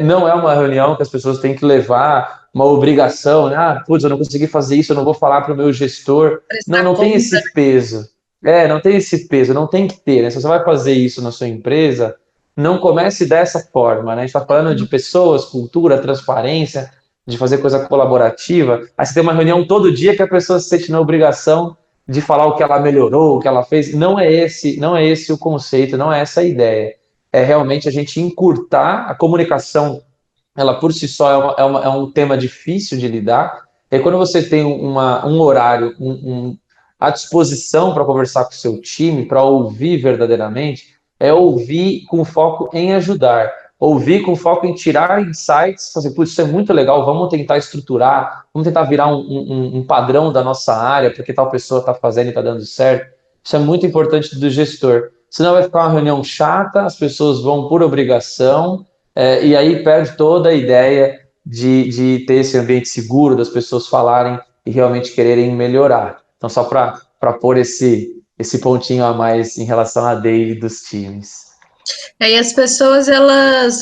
Não é uma reunião que as pessoas têm que levar uma obrigação, né? Putz, eu não consegui fazer isso, eu não vou falar para o meu gestor. Não tem esse peso. Não tem esse peso, não tem que ter, né? Se você vai fazer isso na sua empresa, não comece dessa forma, né? A gente está falando de pessoas, cultura, transparência, de fazer coisa colaborativa. Aí você tem uma reunião todo dia que a pessoa se sente na obrigação de falar o que ela melhorou, o que ela fez. Não é esse o conceito, não é essa a ideia. É realmente a gente encurtar a comunicação. Ela por si só é um tema difícil de lidar. E quando você tem um horário à disposição para conversar com o seu time, para ouvir verdadeiramente, é ouvir com foco em ajudar. Ouvir com foco em tirar insights, fazer, putz, isso é muito legal, vamos tentar estruturar, vamos tentar virar um padrão da nossa área, porque tal pessoa está fazendo e está dando certo. Isso é muito importante do gestor. Senão vai ficar uma reunião chata, as pessoas vão por obrigação, e aí perde toda a ideia de ter esse ambiente seguro, das pessoas falarem e realmente quererem melhorar. Então, só para pôr esse pontinho a mais em relação à daily dos times. E as pessoas, elas,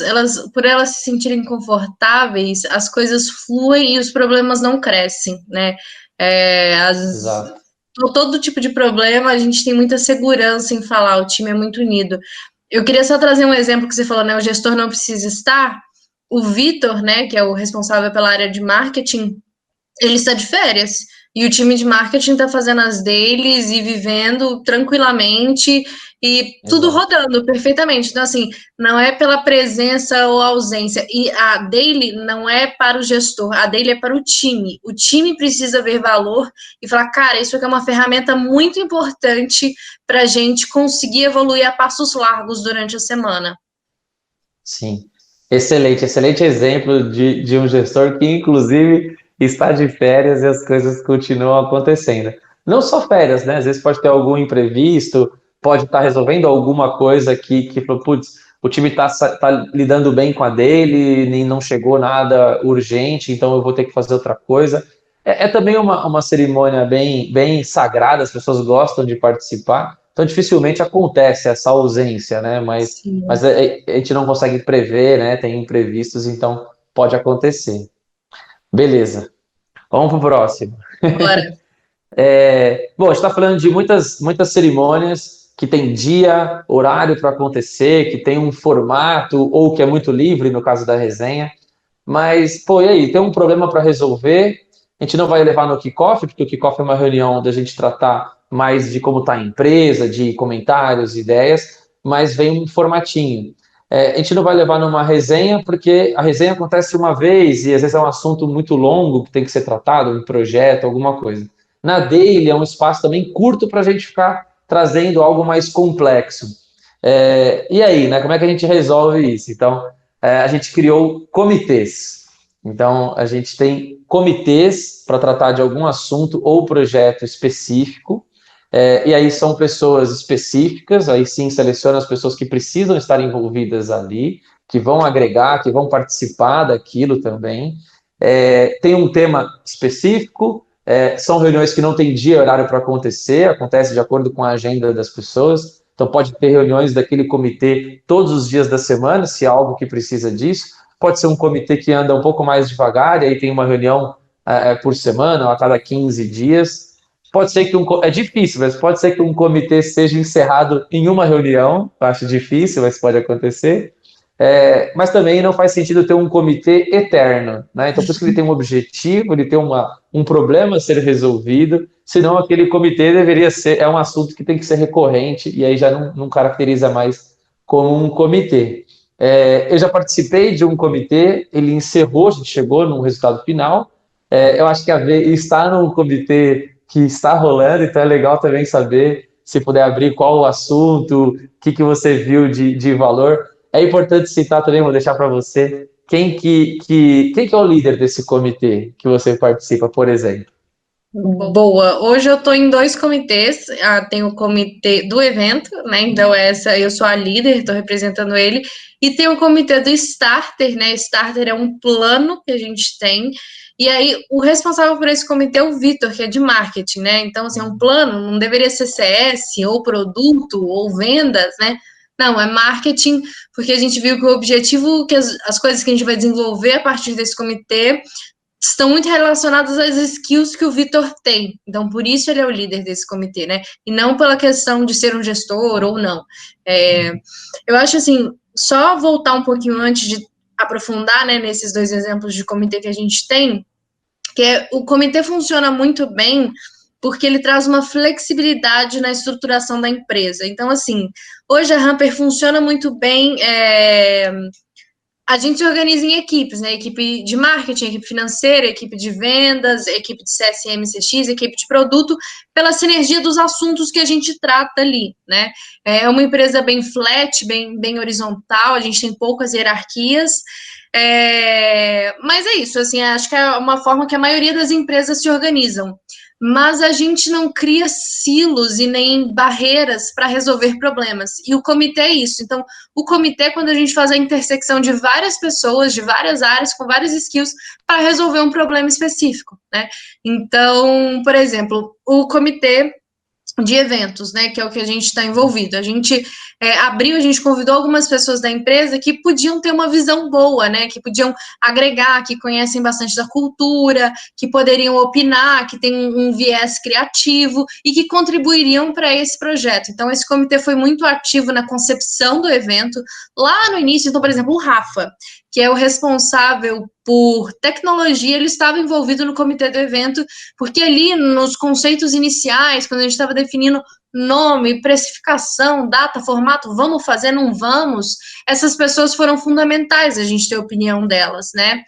por elas se sentirem confortáveis, as coisas fluem e os problemas não crescem, né? Exato. Todo tipo de problema, a gente tem muita segurança em falar, o time é muito unido. Eu queria só trazer um exemplo que você falou, né? O gestor não precisa estar. O Vitor, né, que é o responsável pela área de marketing, ele está de férias. E o time de marketing está fazendo as dailies e vivendo tranquilamente e tudo rodando perfeitamente. Então, assim, não é pela presença ou ausência. E a daily não é para o gestor, a daily é para o time. O time precisa ver valor e falar, cara, isso aqui é uma ferramenta muito importante para a gente conseguir evoluir a passos largos durante a semana. Sim. Excelente exemplo de um gestor que, inclusive, está de férias e as coisas continuam acontecendo. não só férias, né? Às vezes pode ter algum imprevisto, pode estar resolvendo alguma coisa que putz, o time tá lidando bem com a dele, nem não chegou nada urgente, então eu vou ter que fazer outra coisa. É também uma cerimônia bem sagrada, as pessoas gostam de participar, então dificilmente acontece essa ausência, né? Mas Sim. a gente não consegue prever, né? Tem imprevistos, então pode acontecer. Beleza, vamos para o próximo. Bora. Bom, a gente está falando de muitas cerimônias que tem dia, horário para acontecer, que tem um formato, ou que é muito livre, no caso da resenha. Mas, pô, e aí? Tem um problema para resolver? A gente não vai levar no kickoff, porque o kickoff é uma reunião da gente tratar mais de como está a empresa, de comentários, ideias, mas vem um formatinho. A gente não vai levar numa resenha, porque a resenha acontece uma vez e às vezes é um assunto muito longo que tem que ser tratado, um projeto, alguma coisa. Na Daily é um espaço também curto para a gente ficar trazendo algo mais complexo. E aí, né? Como é que a gente resolve isso? Então, a gente criou comitês. Então, a gente tem comitês para tratar de algum assunto ou projeto específico, e aí são pessoas específicas, aí sim seleciona as pessoas que precisam estar envolvidas ali, que vão agregar, que vão participar daquilo também. Tem um tema específico, são reuniões que não tem dia e horário para acontecer, acontece de acordo com a agenda das pessoas, então pode ter reuniões daquele comitê todos os dias da semana, se há algo que precisa disso. Pode ser um comitê que anda um pouco mais devagar, e aí tem uma reunião por semana, ou a cada 15 dias. Pode ser que é difícil, mas pode ser que um comitê seja encerrado em uma reunião, eu acho difícil, mas pode acontecer. Mas também não faz sentido ter um comitê eterno, né? Então, por isso que ele tem um objetivo, ele tem um problema a ser resolvido, senão aquele comitê deveria ser, é um assunto que tem que ser recorrente, e aí já não caracteriza mais como um comitê. Eu já participei de um comitê, ele encerrou, a gente chegou num resultado final. Eu acho que estar num comitê que está rolando, então é legal também saber, se puder abrir qual o assunto, o que você viu de valor. É importante citar também, vou deixar para você, quem que é o líder desse comitê que você participa, por exemplo? Boa. Hoje eu estou em dois comitês. Tem o comitê do evento, né? Então, eu sou a líder, estou representando ele. E tem o comitê do Starter, né? Starter é um plano que a gente tem. E aí, o responsável por esse comitê é o Vitor, que é de marketing, né? Então, assim, é um plano, não deveria ser CS, ou produto, ou vendas, né? Não, é marketing, porque a gente viu que o objetivo, que as coisas que a gente vai desenvolver a partir desse comitê estão muito relacionadas às skills que o Vitor tem. Então, por isso ele é o líder desse comitê, né? E não pela questão de ser um gestor ou não. Eu acho assim, só voltar um pouquinho antes de aprofundar, né, nesses dois exemplos de comitê que a gente tem, o comitê funciona muito bem porque ele traz uma flexibilidade na estruturação da empresa. Então, assim, hoje a Hamper funciona muito bem. A gente se organiza em equipes, né? Equipe de marketing, equipe financeira, equipe de vendas, equipe de CSM, CX, equipe de produto, pela sinergia dos assuntos que a gente trata ali, né? É uma empresa bem flat, bem horizontal, a gente tem poucas hierarquias, mas é isso, assim, acho que é uma forma que a maioria das empresas se organizam. Mas a gente não cria silos e nem barreiras para resolver problemas. E o comitê é isso. Então, o comitê, quando a gente faz a intersecção de várias pessoas, de várias áreas, com várias skills, para resolver um problema específico, né? Então, por exemplo, o comitê de eventos, né, que é o que a gente está envolvido. A gente a gente convidou algumas pessoas da empresa que podiam ter uma visão boa, né, que podiam agregar, que conhecem bastante da cultura, que poderiam opinar, que tem um viés criativo e que contribuiriam para esse projeto. Então, esse comitê foi muito ativo na concepção do evento, lá no início. Então, por exemplo, o Rafa, que é o responsável por tecnologia, ele estava envolvido no comitê do evento, porque ali nos conceitos iniciais, quando a gente estava definindo nome, precificação, data, formato, vamos fazer, não vamos, essas pessoas foram fundamentais a gente ter a opinião delas, né?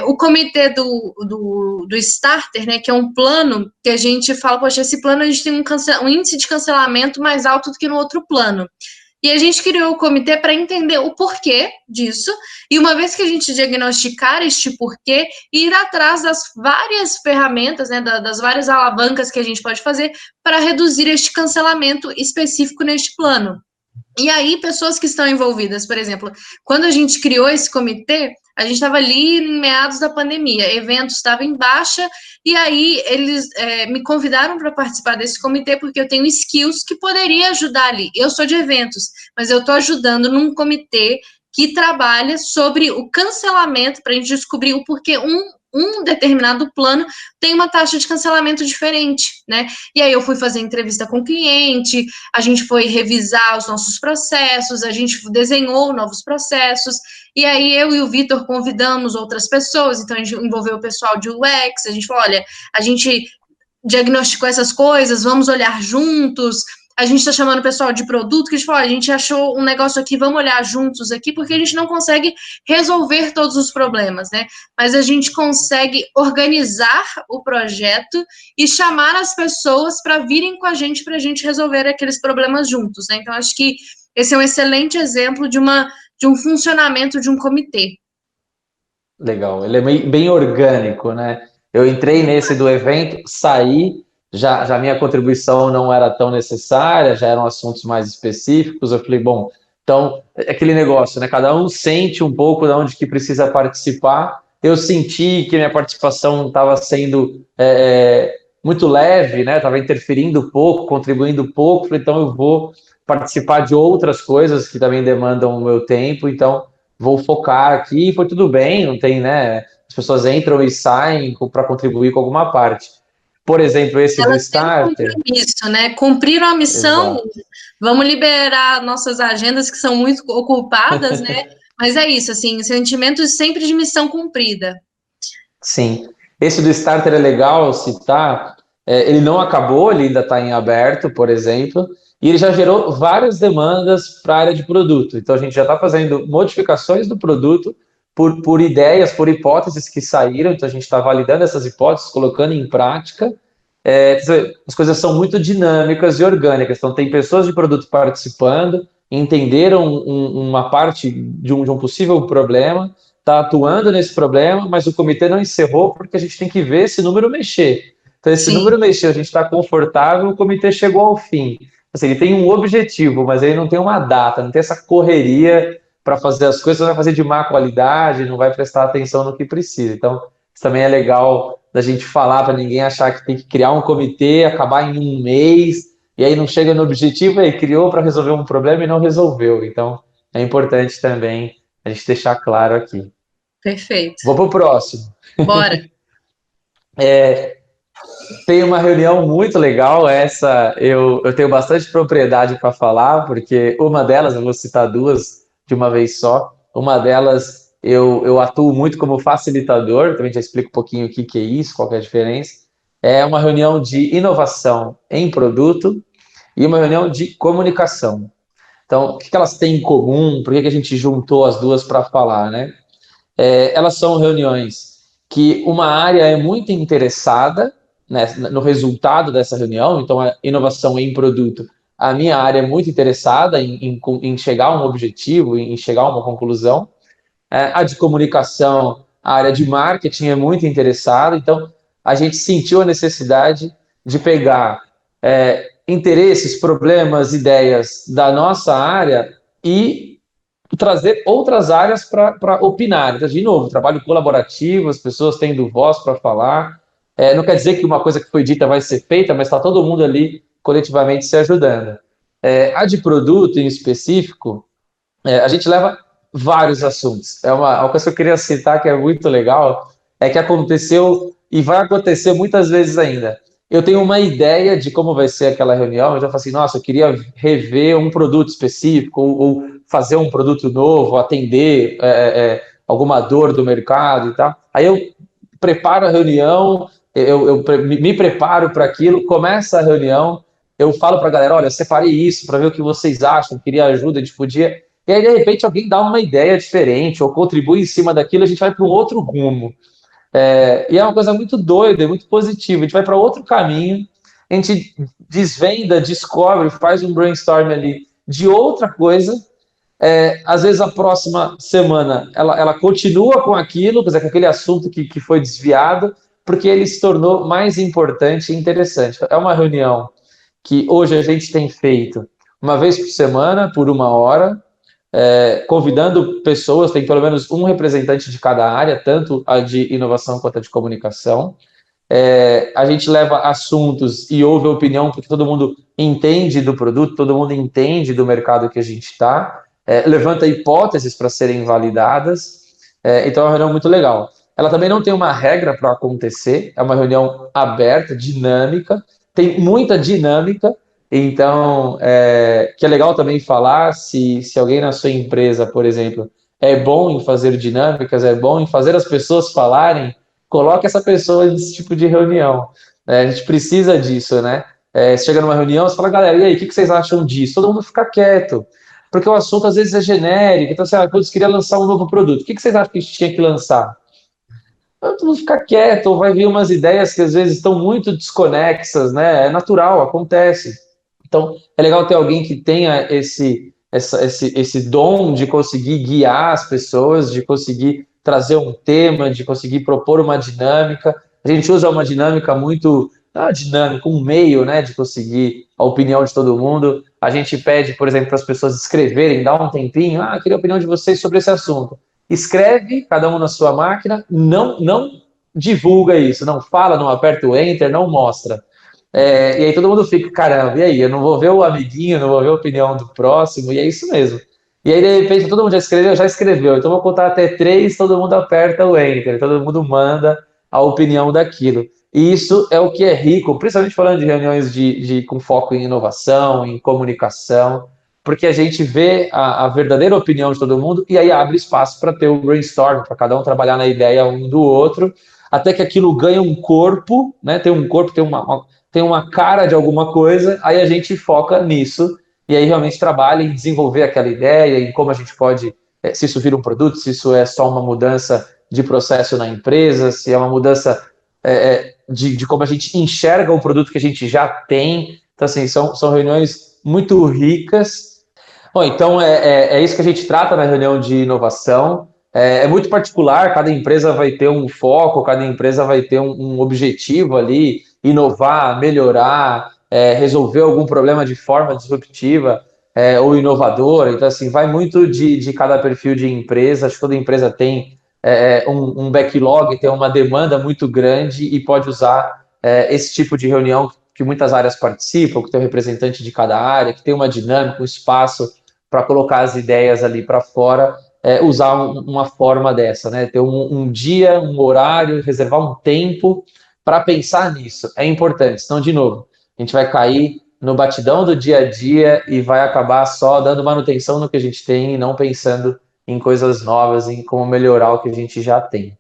O comitê do Starter, né, que é um plano que a gente fala, poxa, esse plano a gente tem um índice de cancelamento mais alto do que no outro plano. E a gente criou o comitê para entender o porquê disso, e uma vez que a gente diagnosticar este porquê, ir atrás das várias ferramentas, né, das várias alavancas que a gente pode fazer para reduzir este cancelamento específico neste plano. E aí, pessoas que estão envolvidas, por exemplo, quando a gente criou esse comitê, a gente estava ali em meados da pandemia, eventos estavam em baixa, e aí eles me convidaram para participar desse comitê, porque eu tenho skills que poderia ajudar ali. Eu sou de eventos, mas eu estou ajudando num comitê que trabalha sobre o cancelamento, para a gente descobrir o porquê um determinado plano tem uma taxa de cancelamento diferente, né? E aí eu fui fazer entrevista com o cliente, a gente foi revisar os nossos processos, a gente desenhou novos processos, e aí eu e o Vitor convidamos outras pessoas, então a gente envolveu o pessoal de UX, a gente falou, olha, a gente diagnosticou essas coisas, vamos olhar juntos. A gente está chamando o pessoal de produto, que a gente fala, a gente achou um negócio aqui, vamos olhar juntos aqui, porque a gente não consegue resolver todos os problemas, né? Mas a gente consegue organizar o projeto e chamar as pessoas para virem com a gente resolver aqueles problemas juntos, né? Então, acho que esse é um excelente exemplo de um funcionamento de um comitê. Legal, ele é bem orgânico, né? Eu entrei nesse do evento, saí, já minha contribuição não era tão necessária, já eram assuntos mais específicos. Eu falei, bom, então é aquele negócio, né? Cada um sente um pouco de onde que precisa participar. Eu senti que minha participação estava sendo muito leve, né? Estava interferindo pouco, contribuindo pouco. Falei, então eu vou participar de outras coisas que também demandam o meu tempo. Então vou focar aqui, foi tudo bem, não tem, né? As pessoas entram e saem para contribuir com alguma parte. Por exemplo, esse do Elas têm um Starter. compromisso, né? Cumpriram a missão, Exato. vamos liberar nossas agendas que são muito ocupadas, né? Mas é isso, assim, sentimentos sempre de missão cumprida. Sim. Esse do Starter é legal citar. Ele não acabou, ele ainda está em aberto, por exemplo, e ele já gerou várias demandas para a área de produto. Então a gente já está fazendo modificações do produto por ideias, por hipóteses que saíram. Então a gente está validando essas hipóteses, colocando em prática. As coisas são muito dinâmicas e orgânicas. Então tem pessoas de produto participando, entenderam uma parte de um possível problema, está atuando nesse problema, mas o comitê não encerrou porque a gente tem que ver esse número mexer. Então, esse Sim. número mexeu, a gente está confortável, o comitê chegou ao fim. Assim, ele tem um objetivo, mas ele não tem uma data, não tem essa correria para fazer as coisas, vai fazer de má qualidade, não vai prestar atenção no que precisa. Então, isso também é legal da gente falar para ninguém achar que tem que criar um comitê, acabar em um mês, e aí não chega no objetivo, aí criou para resolver um problema e não resolveu. Então, é importante também a gente deixar claro aqui. Perfeito. Vou para o próximo. Bora. Tem uma reunião muito legal, essa eu tenho bastante propriedade para falar, porque uma delas, eu vou citar duas de uma vez só, uma delas eu atuo muito como facilitador, também já explico um pouquinho o que é isso, qual que é a diferença. É uma reunião de inovação em produto e uma reunião de comunicação. Então, o que elas têm em comum? Por que a gente juntou as duas para falar, né? Elas são reuniões que uma área é muito interessada, né, no resultado dessa reunião. Então, a inovação em produto, a minha área é muito interessada em chegar a um objetivo, em chegar a uma conclusão. A de comunicação, a área de marketing é muito interessada. Então, a gente sentiu a necessidade de pegar interesses, problemas, ideias da nossa área e trazer outras áreas para opinar. Então, de novo, trabalho colaborativo, as pessoas tendo voz para falar. Não quer dizer que uma coisa que foi dita vai ser feita, mas está todo mundo ali coletivamente se ajudando. A de produto em específico, a gente leva vários assuntos. Uma coisa que eu queria citar que é muito legal, é que aconteceu e vai acontecer muitas vezes ainda. Eu tenho uma ideia de como vai ser aquela reunião, eu já falo assim, nossa, eu queria rever um produto específico, ou fazer um produto novo, atender alguma dor do mercado e tal. Aí eu preparo a reunião, eu me preparo para aquilo, começa a reunião, eu falo para a galera, olha, eu separei isso para ver o que vocês acham, queria ajuda, a gente podia... E aí, de repente, alguém dá uma ideia diferente ou contribui em cima daquilo, a gente vai para um outro rumo. E é uma coisa muito doida, muito positiva. A gente vai para outro caminho, a gente desvenda, descobre, faz um brainstorm ali de outra coisa. Às vezes a próxima semana ela continua com aquilo, quer dizer, com aquele assunto que foi desviado, porque ele se tornou mais importante e interessante. É uma reunião que hoje a gente tem feito uma vez por semana, por 1 hora, convidando pessoas, tem pelo menos um representante de cada área, tanto a de inovação quanto a de comunicação. A gente leva assuntos e ouve a opinião, porque todo mundo entende do produto, todo mundo entende do mercado que a gente está, levanta hipóteses para serem validadas, então é uma reunião muito legal. Ela também não tem uma regra para acontecer, é uma reunião aberta, dinâmica, tem muita dinâmica, então que é legal também falar, se alguém na sua empresa, por exemplo, é bom em fazer dinâmicas, é bom em fazer as pessoas falarem, coloque essa pessoa nesse tipo de reunião. A gente precisa disso, né? Você chega numa reunião, você fala, galera, e aí, o que vocês acham disso? Todo mundo fica quieto, porque o assunto às vezes é genérico. Então, assim, eu queria lançar um novo produto. O que vocês acham que a gente tinha que lançar? Todo mundo fica quieto, ou vai vir umas ideias que às vezes estão muito desconexas, né? É natural, acontece. Então, é legal ter alguém que tenha esse dom de conseguir guiar as pessoas, de conseguir trazer um tema, de conseguir propor uma dinâmica. A gente usa uma dinâmica muito dinâmica, um meio, né, de conseguir a opinião de todo mundo. A gente pede, por exemplo, para as pessoas escreverem, dá um tempinho, queria a opinião de vocês sobre esse assunto. Escreve, cada um na sua máquina, não divulga isso, não fala, não aperta o enter, não mostra. E aí todo mundo fica, caramba, e aí? Eu não vou ver o amiguinho, não vou ver a opinião do próximo, e é isso mesmo. E aí, de repente, todo mundo já escreveu, então vou contar até 3, todo mundo aperta o enter, todo mundo manda a opinião daquilo. E isso é o que é rico, principalmente falando de reuniões com foco em inovação, em comunicação, porque a gente vê a verdadeira opinião de todo mundo e aí abre espaço para ter o brainstorm, para cada um trabalhar na ideia um do outro, até que aquilo ganha um corpo, né? Tem um corpo, tem uma cara de alguma coisa, aí a gente foca nisso e aí realmente trabalha em desenvolver aquela ideia, em como a gente pode, se isso vira um produto, se isso é só uma mudança de processo na empresa, se é uma mudança de como a gente enxerga o produto que a gente já tem. Então, assim, são reuniões muito ricas. Bom, então é isso que a gente trata na reunião de inovação. É muito particular, cada empresa vai ter um foco, cada empresa vai ter um objetivo ali, inovar, melhorar, resolver algum problema de forma disruptiva ou inovadora. Então, assim, vai muito de cada perfil de empresa. Acho que toda empresa tem um backlog, tem uma demanda muito grande e pode usar esse tipo de reunião que muitas áreas participam, que tem um representante de cada área, que tem uma dinâmica, um espaço para colocar as ideias ali para fora, usar uma forma dessa, né? Ter um dia, um horário, reservar um tempo para pensar nisso. É importante, senão, de novo, a gente vai cair no batidão do dia a dia e vai acabar só dando manutenção no que a gente tem e não pensando em coisas novas, em como melhorar o que a gente já tem.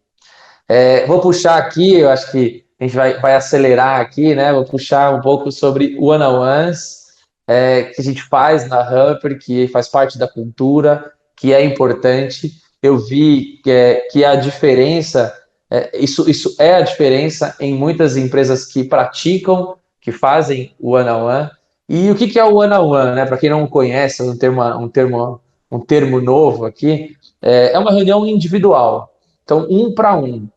Vou puxar aqui, eu acho que a gente vai acelerar aqui, né? Vou puxar um pouco sobre one-on-ones, que a gente faz na Humper, que faz parte da cultura, que é importante. Eu vi que a diferença, isso é a diferença em muitas empresas que praticam, que fazem o one-on-one. E o que é o one-on-one, né? Para quem não conhece, um termo novo aqui, é uma reunião individual. Então, um para um.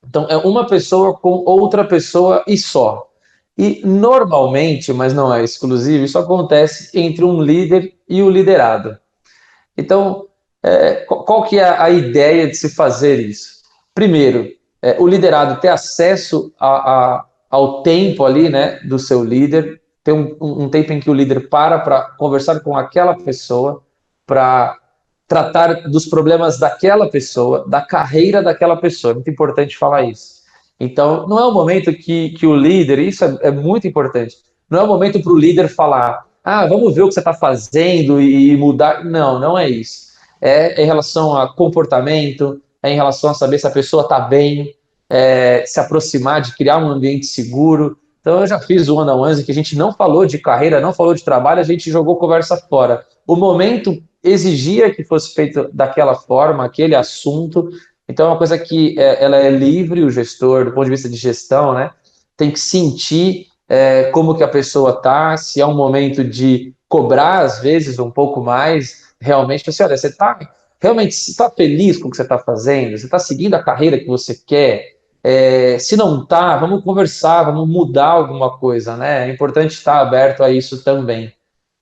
Então, é uma pessoa com outra pessoa e só. E normalmente, mas não é exclusivo, isso acontece entre um líder e o liderado. Então, qual que é a ideia de se fazer isso? Primeiro, o liderado ter acesso ao tempo ali, né, do seu líder, ter um tempo em que o líder para conversar com aquela pessoa, para tratar dos problemas daquela pessoa, da carreira daquela pessoa. É muito importante falar isso. Então, não é o momento que o líder, isso é muito importante, não é o momento para o líder falar, vamos ver o que você está fazendo e mudar. Não, não é isso. É em relação a comportamento, é em relação a saber se a pessoa está bem, se aproximar, de criar um ambiente seguro. Então, eu já fiz o one-on-ones em que a gente não falou de carreira, não falou de trabalho, a gente jogou conversa fora. O momento exigia que fosse feito daquela forma, aquele assunto. Então, é uma coisa que ela é livre, o gestor, do ponto de vista de gestão, né, tem que sentir como que a pessoa está, se é um momento de cobrar, às vezes, um pouco mais, realmente, assim, olha, você está realmente feliz com o que você está fazendo? Você está seguindo a carreira que você quer? Se não está, vamos conversar, vamos mudar alguma coisa, né? É importante estar aberto a isso também.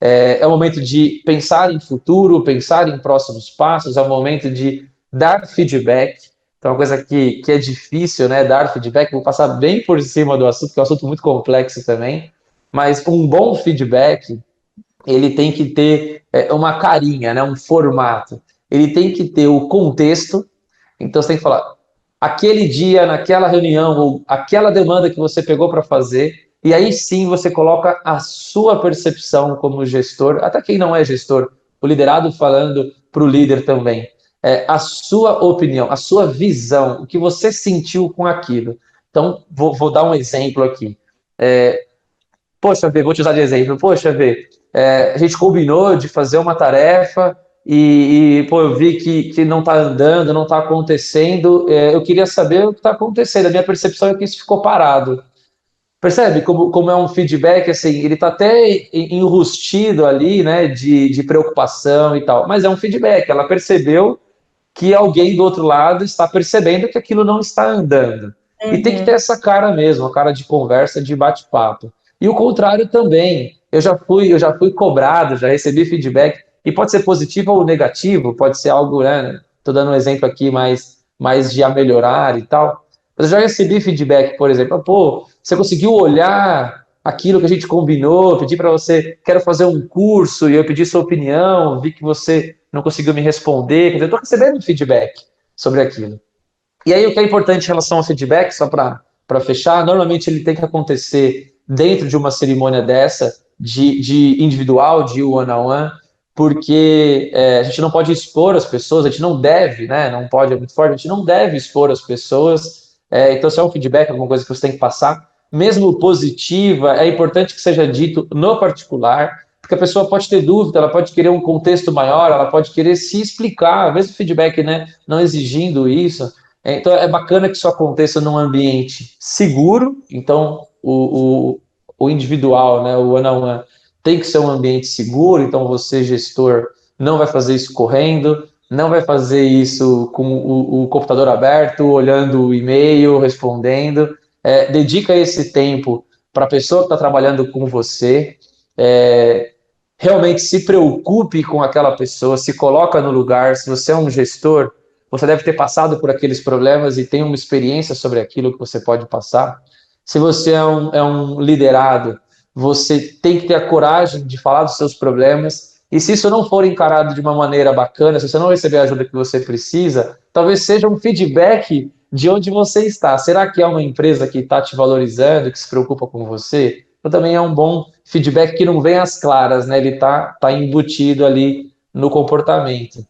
É o momento de pensar em futuro, pensar em próximos passos, é o momento de dar feedback. Então, uma coisa que é difícil, né? Dar feedback, vou passar bem por cima do assunto, que é um assunto muito complexo também, mas um bom feedback, ele tem que ter uma carinha, né? Um formato. Ele tem que ter o contexto, então você tem que falar, aquele dia, naquela reunião, ou aquela demanda que você pegou para fazer, e aí sim você coloca a sua percepção como gestor, até quem não é gestor, o liderado falando para o líder também, a sua opinião, a sua visão, o que você sentiu com aquilo. Então, vou dar um exemplo aqui. Poxa, Vê, vou te usar de exemplo. Poxa, Vê, a gente combinou de fazer uma tarefa pô, eu vi que não está andando, não está acontecendo. Eu queria saber o que está acontecendo. A minha percepção é que isso ficou parado. Percebe como é um feedback, assim, ele está até enrustido ali, né, de preocupação e tal, mas é um feedback. Ela percebeu que alguém do outro lado está percebendo que aquilo não está andando. E tem que ter essa cara mesmo, a cara de conversa, de bate-papo. E o contrário também. Eu já fui cobrado, já recebi feedback, e pode ser positivo ou negativo, pode ser algo, né? Estou dando um exemplo aqui mais de a melhorar e tal. Mas eu já recebi feedback, por exemplo, pô, você conseguiu olhar aquilo que a gente combinou, pedi para você, quero fazer um curso, e eu pedi sua opinião, vi que você não conseguiu me responder, quer dizer, eu estou recebendo feedback sobre aquilo. E aí o que é importante em relação ao feedback, só para fechar, normalmente ele tem que acontecer dentro de uma cerimônia dessa, de individual, de one-on-one, porque a gente não pode expor as pessoas, a gente não deve, né? Não pode, é muito forte, a gente não deve expor as pessoas. Então, se é um feedback, alguma coisa que você tem que passar, mesmo positiva, é importante que seja dito no particular, porque a pessoa pode ter dúvida, ela pode querer um contexto maior, ela pode querer se explicar, mesmo feedback, né, não exigindo isso. Então é bacana que isso aconteça num ambiente seguro, então o individual, né, o one-on-one, tem que ser um ambiente seguro, então você, gestor, não vai fazer isso correndo, não vai fazer isso com o computador aberto, olhando o e-mail, respondendo. Dedica esse tempo para a pessoa que está trabalhando com você, realmente se preocupe com aquela pessoa, se coloca no lugar. Se você é um gestor, você deve ter passado por aqueles problemas e tem uma experiência sobre aquilo que você pode passar. Se você é um liderado, você tem que ter a coragem de falar dos seus problemas. E se isso não for encarado de uma maneira bacana, se você não receber a ajuda que você precisa, talvez seja um feedback de onde você está. Será que é uma empresa que está te valorizando, que se preocupa com você? Então também é um bom feedback que não vem às claras, né? Ele tá embutido ali no comportamento.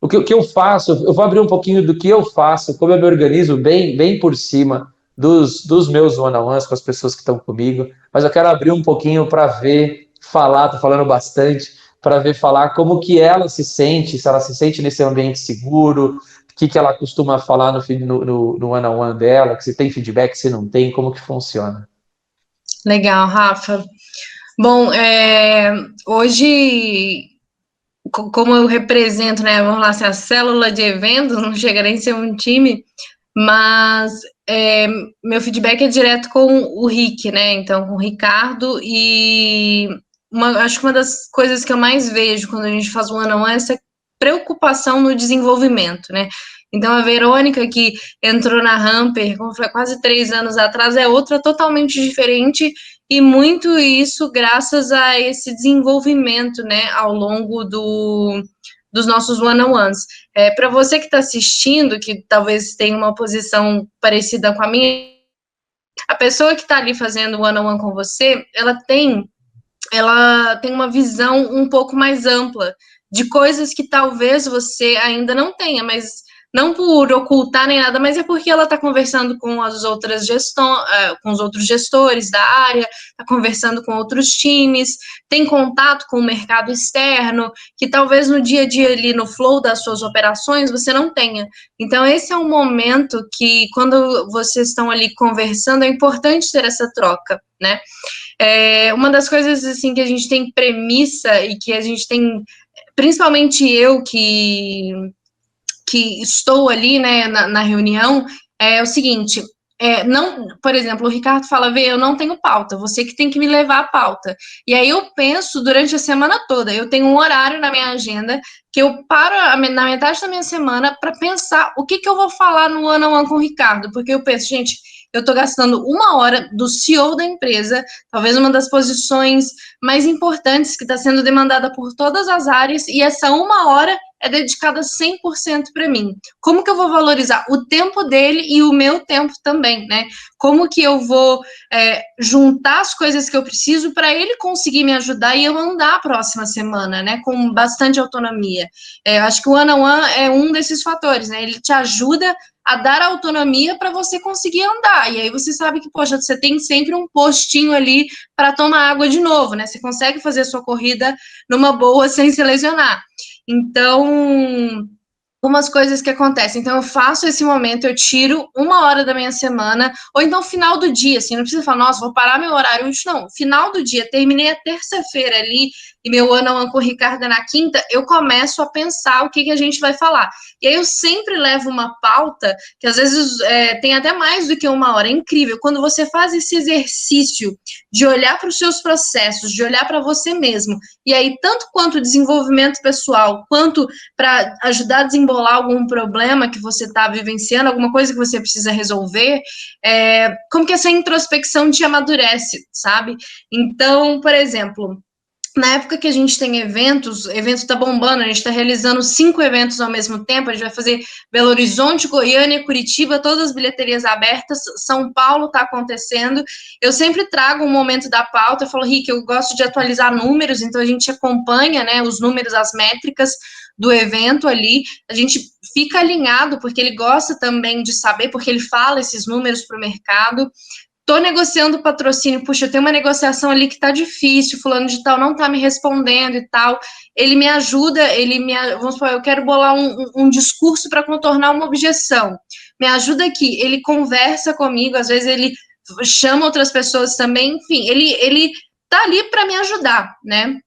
O que eu faço, eu vou abrir um pouquinho do que eu faço, como eu me organizo bem por cima dos meus one-on-ones com as pessoas que estão comigo, mas eu quero abrir um pouquinho para ver, falar, tô falando bastante, para ver falar como que ela se sente, se ela se sente nesse ambiente seguro, o que ela costuma falar no one-on-one dela, que se tem feedback, se não tem, como que funciona. Legal, Rafa. Bom, hoje, como eu represento, né, vamos lá, assim, a célula de eventos, não chega nem a ser um time, mas meu feedback é direto com o Rick, né, então com o Ricardo, e acho que uma das coisas que eu mais vejo quando a gente faz um one-on-one é essa preocupação no desenvolvimento, né, então a Verônica, que entrou na Hamper, como foi quase 3 anos atrás, é outra totalmente diferente, e muito isso graças a esse desenvolvimento, né, ao longo dos nossos one-on-ones. Para você que está assistindo, que talvez tenha uma posição parecida com a minha, a pessoa que está ali fazendo one-on-one com você, ela tem uma visão um pouco mais ampla de coisas que talvez você ainda não tenha, mas não por ocultar nem nada, mas é porque ela está conversando com as outras com os outros gestores da área, está conversando com outros times, tem contato com o mercado externo, que talvez no dia a dia ali, no flow das suas operações, você não tenha. Então, esse é um momento que, quando vocês estão ali conversando, é importante ter essa troca, né? Uma das coisas assim que a gente tem premissa e que a gente tem, principalmente eu que estou ali, né, na reunião, é o seguinte. Não, por exemplo, o Ricardo fala, Vê, eu não tenho pauta, você que tem que me levar a pauta. E aí eu penso durante a semana toda, eu tenho um horário na minha agenda que eu paro na metade da minha semana para pensar o que eu vou falar no one-on-one com o Ricardo, porque eu penso, gente, eu estou gastando 1 hora do CEO da empresa, talvez uma das posições mais importantes que está sendo demandada por todas as áreas, e essa 1 hora é dedicada 100% para mim. Como que eu vou valorizar o tempo dele e o meu tempo também, né? Como que eu vou juntar as coisas que eu preciso para ele conseguir me ajudar e eu andar a próxima semana, né? Com bastante autonomia. Eu acho que o one-on-one é um desses fatores, né? Ele te ajuda a dar autonomia para você conseguir andar. E aí você sabe que, poxa, você tem sempre um postinho ali para tomar água de novo, né? Você consegue fazer a sua corrida numa boa sem se lesionar. Então, algumas coisas que acontecem. Então, eu faço esse momento, eu tiro 1 hora da minha semana, ou então final do dia, assim, não precisa falar, nossa, vou parar meu horário útil, não. Final do dia, terminei a terça-feira ali, e meu one-on-one com o Ricardo é na quinta, eu começo a pensar o que a gente vai falar. E aí eu sempre levo uma pauta, que às vezes tem até mais do que 1 hora, é incrível. Quando você faz esse exercício de olhar para os seus processos, de olhar para você mesmo, e aí tanto quanto desenvolvimento pessoal, quanto para ajudar a desembolar algum problema que você está vivenciando, alguma coisa que você precisa resolver, como que essa introspecção te amadurece, sabe? Então, por exemplo, na época que a gente tem eventos, o evento está bombando, a gente está realizando 5 eventos ao mesmo tempo, a gente vai fazer Belo Horizonte, Goiânia, Curitiba, todas as bilheterias abertas, São Paulo está acontecendo, eu sempre trago um momento da pauta, eu falo, Rick, eu gosto de atualizar números, então a gente acompanha, né, os números, as métricas do evento ali, a gente fica alinhado, porque ele gosta também de saber, porque ele fala esses números para o mercado. Tô negociando patrocínio, puxa, eu tenho uma negociação ali que tá difícil, fulano de tal não tá me respondendo e tal. Ele me ajuda, vamos supor, eu quero bolar um discurso para contornar uma objeção. Me ajuda aqui, ele conversa comigo, às vezes ele chama outras pessoas também, enfim, ele tá ali para me ajudar, né?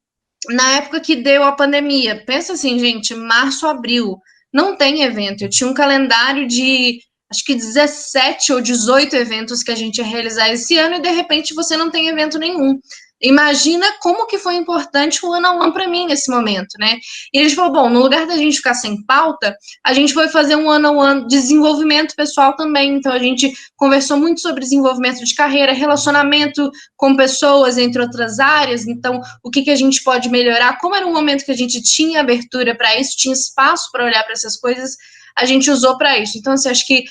Na época que deu a pandemia, pensa assim, gente, março, abril, não tem evento. Eu tinha um calendário de acho que 17 ou 18 eventos que a gente ia realizar esse ano e de repente você não tem evento nenhum. Imagina como que foi importante o one-on-one para mim nesse momento, né? E a gente falou, bom, no lugar da gente ficar sem pauta, a gente foi fazer um one-on-one de desenvolvimento pessoal também. Então a gente conversou muito sobre desenvolvimento de carreira, relacionamento com pessoas, entre outras áreas. Então, o que a gente pode melhorar? Como era um momento que a gente tinha abertura para isso, tinha espaço para olhar para essas coisas, a gente usou para isso. Então, assim, acho que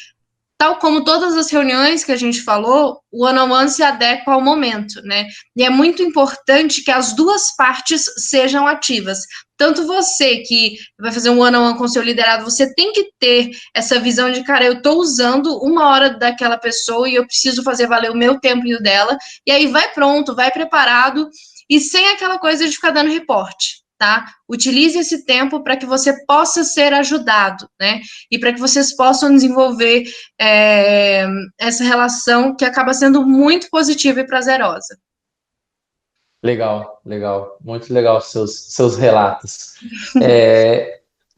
tal como todas as reuniões que a gente falou, o one-on-one se adequa ao momento, né? E é muito importante que as duas partes sejam ativas. Tanto você que vai fazer um one-on-one com seu liderado, você tem que ter essa visão de, cara, eu estou usando 1 hora daquela pessoa e eu preciso fazer valer o meu tempo e o dela. E aí vai pronto, vai preparado e sem aquela coisa de ficar dando reporte. Tá? Utilize esse tempo para que você possa ser ajudado, né? E para que vocês possam desenvolver essa relação que acaba sendo muito positiva e prazerosa. Legal, legal, muito legal os seus relatos.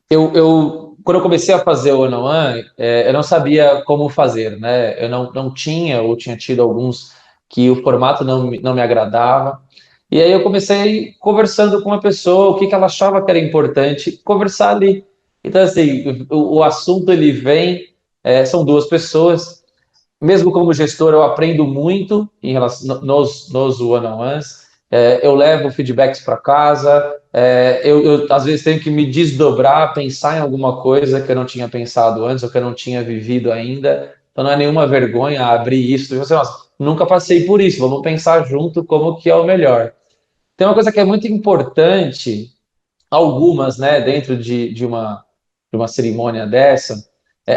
Quando eu comecei a fazer o one-on-one, eu não sabia como fazer, né? Eu não tinha, ou tinha tido alguns que o formato não me agradava. E aí eu comecei conversando com uma pessoa, o que ela achava que era importante, conversar ali. Então, assim, o assunto ele vem, são duas pessoas. Mesmo como gestor, eu aprendo muito em relação nos one-on-ones. Eu levo feedbacks para casa. Eu às vezes tenho que me desdobrar, pensar em alguma coisa que eu não tinha pensado antes ou que eu não tinha vivido ainda. Então não é nenhuma vergonha abrir isso. E você, nossa, nunca passei por isso. Vamos pensar junto como que é o melhor. Tem uma coisa que é muito importante, algumas, né, dentro de uma cerimônia dessa,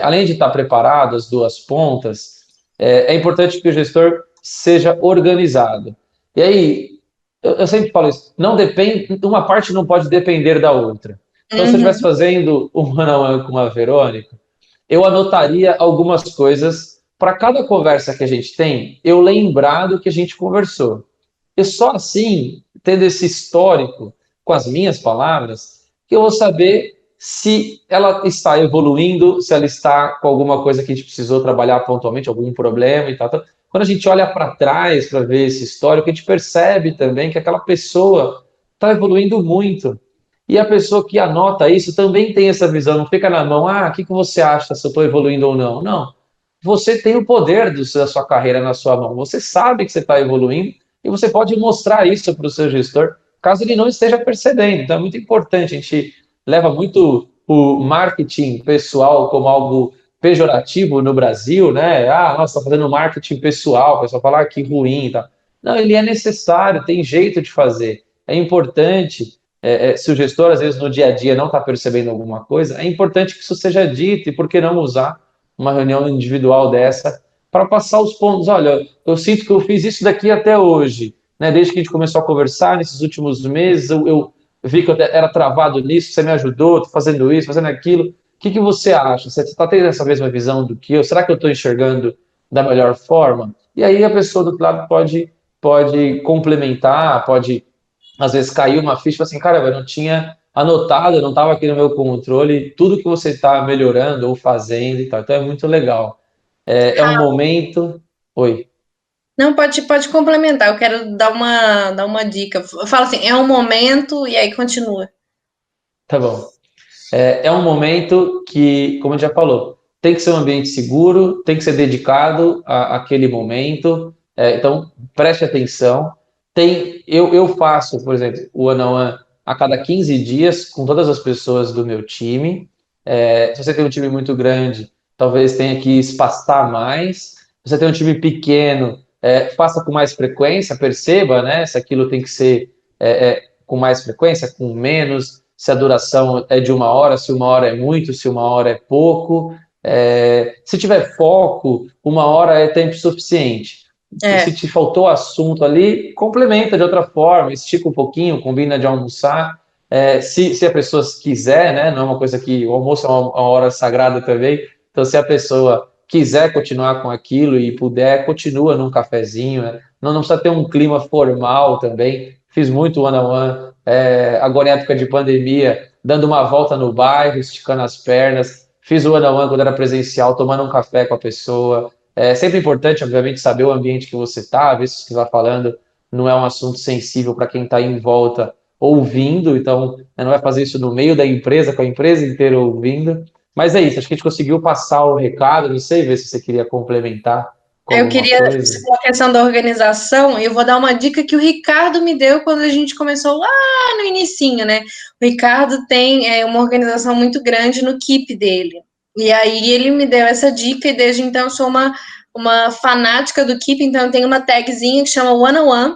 além de estar preparado as duas pontas, é importante que o gestor seja organizado. E aí, eu sempre falo isso, não depende, uma parte não pode depender da outra. Então, se eu estivesse fazendo um one-on-one com a Verônica, eu anotaria algumas coisas para cada conversa que a gente tem, eu lembrar do que a gente conversou. E só assim, tendo esse histórico com as minhas palavras, que eu vou saber se ela está evoluindo, se ela está com alguma coisa que a gente precisou trabalhar pontualmente, algum problema e tal. Então, quando a gente olha para trás para ver esse histórico, a gente percebe também que aquela pessoa está evoluindo muito. E a pessoa que anota isso também tem essa visão, não fica na mão, o que você acha se eu estou evoluindo ou não? Não. Você tem o poder da sua carreira na sua mão, você sabe que você está evoluindo e você pode mostrar isso para o seu gestor, caso ele não esteja percebendo. Então é muito importante, a gente leva muito o marketing pessoal como algo pejorativo no Brasil, né? Nossa, está fazendo marketing pessoal, o pessoal fala que ruim, tá? Não, ele é necessário, tem jeito de fazer. É importante, se o gestor, às vezes, no dia a dia não está percebendo alguma coisa, é importante que isso seja dito, e por que não usar uma reunião individual dessa para passar os pontos. Olha, eu sinto que eu fiz isso daqui até hoje, né? Desde que a gente começou a conversar nesses últimos meses, eu vi que eu era travado nisso, você me ajudou, estou fazendo isso, fazendo aquilo. O que você acha? Você está tendo essa mesma visão do que eu? Será que eu estou enxergando da melhor forma? E aí a pessoa do outro lado pode complementar, pode às vezes cair uma ficha e falar assim, cara, eu não tinha anotado, eu não estava aqui no meu controle, tudo que você está melhorando ou fazendo e tal. Então é muito legal. É um momento. Oi. Não, pode complementar. Eu quero dar uma dica. Fala assim, é um momento e aí continua. Tá bom. É um momento que, como a gente já falou, tem que ser um ambiente seguro, tem que ser dedicado àquele momento. Então, preste atenção. Eu faço, por exemplo, o one-on-one a cada 15 dias com todas as pessoas do meu time. Se você tem um time muito grande, talvez tenha que espaçar mais. Se você tem um time pequeno, faça com mais frequência, perceba, né, se aquilo tem que ser com mais frequência, com menos, se a duração é de 1 hora, se 1 hora é muito, se 1 hora é pouco. Se tiver foco, 1 hora é tempo suficiente. Se É. te faltou assunto ali, complementa de outra forma, estica um pouquinho, combina de almoçar. Se a pessoa quiser, né, não é uma coisa que o almoço é uma hora sagrada também, então se a pessoa quiser continuar com aquilo e puder, continua num cafezinho, né? Não precisa ter um clima formal também. Fiz muito one-on-one, agora em época de pandemia, dando uma volta no bairro, esticando as pernas. Fiz o one-on-one quando era presencial, tomando um café com a pessoa. É sempre importante, obviamente, saber o ambiente que você está, ver se o que você está falando não é um assunto sensível para quem está em volta ouvindo, então né, não vai fazer isso no meio da empresa, com a empresa inteira ouvindo. Mas é isso, acho que a gente conseguiu passar o recado, não sei ver se você queria complementar com Eu alguma queria, coisa. a questão da organização, eu vou dar uma dica que o Ricardo me deu quando a gente começou lá no inicinho, né? O Ricardo tem uma organização muito grande no Keep dele. E aí ele me deu essa dica e desde então eu sou uma fanática do Keep, então eu tenho uma tagzinha que chama One on One.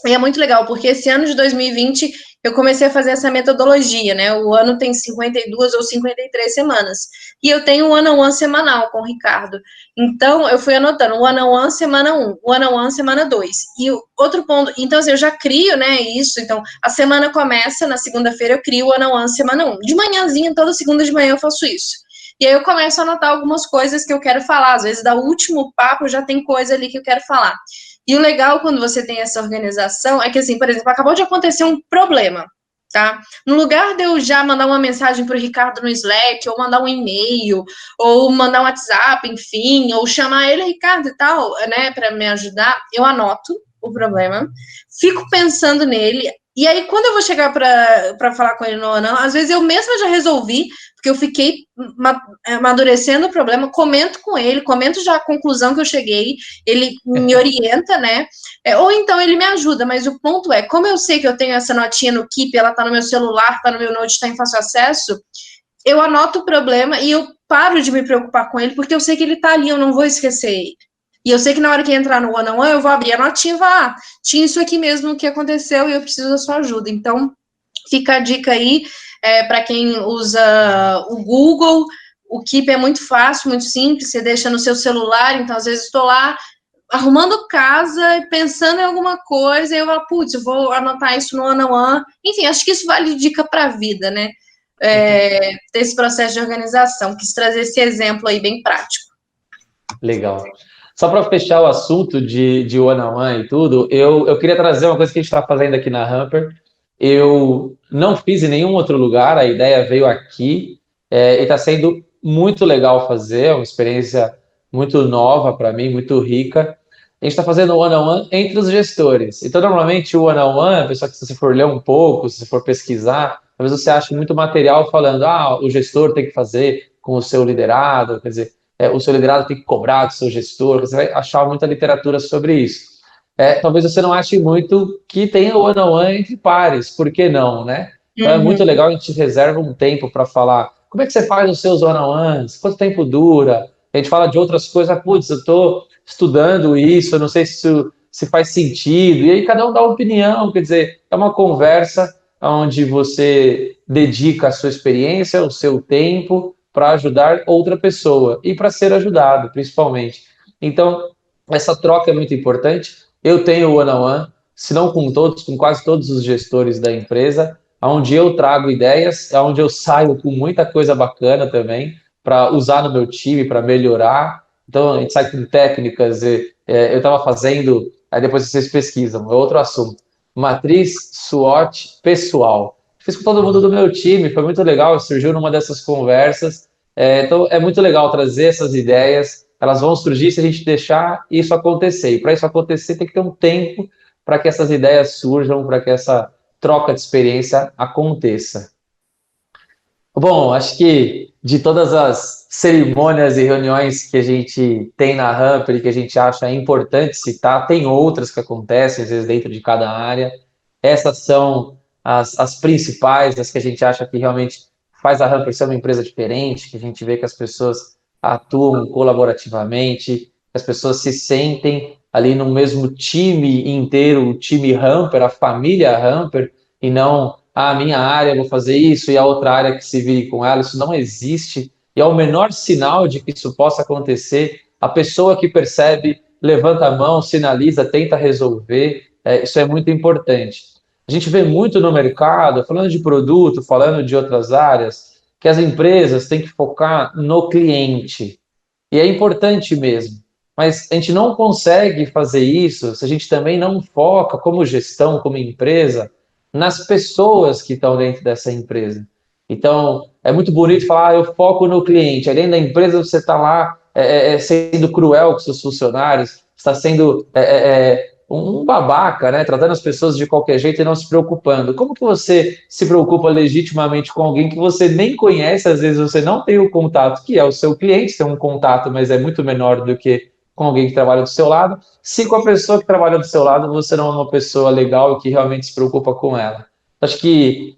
E é muito legal, porque esse ano de 2020 eu comecei a fazer essa metodologia, né? O ano tem 52 ou 53 semanas. E eu tenho um one-on-one semanal com o Ricardo. Então, eu fui anotando one-on-one semana 1, one-on-one semana 2. E o outro ponto, então, assim, eu já crio, né, isso. Então, a semana começa, na segunda-feira eu crio o one-on-one semana 1. De manhãzinha, toda segunda de manhã eu faço isso. E aí eu começo a anotar algumas coisas que eu quero falar. Às vezes, da último papo, já tem coisa ali que eu quero falar. E o legal quando você tem essa organização é que, assim, por exemplo, acabou de acontecer um problema, tá? No lugar de eu já mandar uma mensagem para o Ricardo no Slack, ou mandar um e-mail, ou mandar um WhatsApp, enfim, ou chamar ele, Ricardo e tal, né, para me ajudar, eu anoto o problema, fico pensando nele, e aí quando eu vou chegar para falar com ele ou não, às vezes eu mesma já resolvi, porque eu fiquei amadurecendo o problema, comento com ele, comento já a conclusão que eu cheguei, ele me orienta, né? Ou então ele me ajuda, mas o ponto é, como eu sei que eu tenho essa notinha no Keep, ela tá no meu celular, tá no meu Note, tá em fácil acesso, eu anoto o problema e eu paro de me preocupar com ele, porque eu sei que ele tá ali, eu não vou esquecer ele. E eu sei que na hora que entrar no one-on-one, eu vou abrir a notinha e vou, tinha isso aqui mesmo que aconteceu e eu preciso da sua ajuda. Então, fica a dica aí, para quem usa o Google, o Keep é muito fácil, muito simples, você deixa no seu celular, então às vezes estou lá arrumando casa e pensando em alguma coisa, e eu falo, putz, eu vou anotar isso no one-on-one. Enfim, acho que isso vale dica para a vida, né? Desse processo de organização. Quis trazer esse exemplo aí bem prático. Legal. Só para fechar o assunto de one-on-one e tudo, eu queria trazer uma coisa que a gente está fazendo aqui na Hamper. Eu não fiz em nenhum outro lugar, a ideia veio aqui, e está sendo muito legal fazer, é uma experiência muito nova para mim, muito rica. A gente está fazendo one-on-one entre os gestores. Então, normalmente, o one-on-one, a pessoa que se você for ler um pouco, se você for pesquisar, talvez você ache muito material falando, o gestor tem que fazer com o seu liderado, quer dizer, o seu liderado tem que cobrar do seu gestor, você vai achar muita literatura sobre isso. Talvez você não ache muito que tenha one-on-one entre pares, por que não, né? Então é muito legal, a gente reserva um tempo para falar como é que você faz os seus one-on-ones, quanto tempo dura, a gente fala de outras coisas, putz, eu estou estudando isso, eu não sei se faz sentido, e aí cada um dá uma opinião, quer dizer, é uma conversa onde você dedica a sua experiência, o seu tempo, para ajudar outra pessoa e para ser ajudado, principalmente. Então, essa troca é muito importante. Eu tenho o one-on-one, se não com todos, com quase todos os gestores da empresa, onde eu trago ideias, onde eu saio com muita coisa bacana também, para usar no meu time, para melhorar. Então, a gente sai com técnicas. Eu estava fazendo, aí depois vocês pesquisam, é outro assunto. Matriz SWOT pessoal. Fiz com todo mundo do meu time, foi muito legal, surgiu numa dessas conversas. Então, é muito legal trazer essas ideias, elas vão surgir se a gente deixar isso acontecer. E para isso acontecer, tem que ter um tempo para que essas ideias surjam, para que essa troca de experiência aconteça. Bom, acho que de todas as cerimônias e reuniões que a gente tem na Hamper e que a gente acha importante citar, tem outras que acontecem, às vezes, dentro de cada área. Essas são as principais, as que a gente acha que realmente faz a Hamper ser uma empresa diferente, que a gente vê que as pessoas atuam colaborativamente, que as pessoas se sentem ali no mesmo time inteiro, o time Hamper, a família Hamper, e não a minha área, vou fazer isso, e a outra área que se vire com ela. Isso não existe, e é o menor sinal de que isso possa acontecer. A pessoa que percebe, levanta a mão, sinaliza, tenta resolver, isso é muito importante. A gente vê muito no mercado, falando de produto, falando de outras áreas, que as empresas têm que focar no cliente, e é importante mesmo. Mas a gente não consegue fazer isso se a gente também não foca, como gestão, como empresa, nas pessoas que estão dentro dessa empresa. Então, é muito bonito falar, eu foco no cliente. Além da empresa, você está lá sendo cruel com seus funcionários, está sendo um babaca, né? Tratando as pessoas de qualquer jeito e não se preocupando. Como que você se preocupa legitimamente com alguém que você nem conhece, às vezes você não tem o contato, que é o seu cliente, tem um contato, mas é muito menor do que com alguém que trabalha do seu lado, se com a pessoa que trabalha do seu lado você não é uma pessoa legal e que realmente se preocupa com ela. Acho que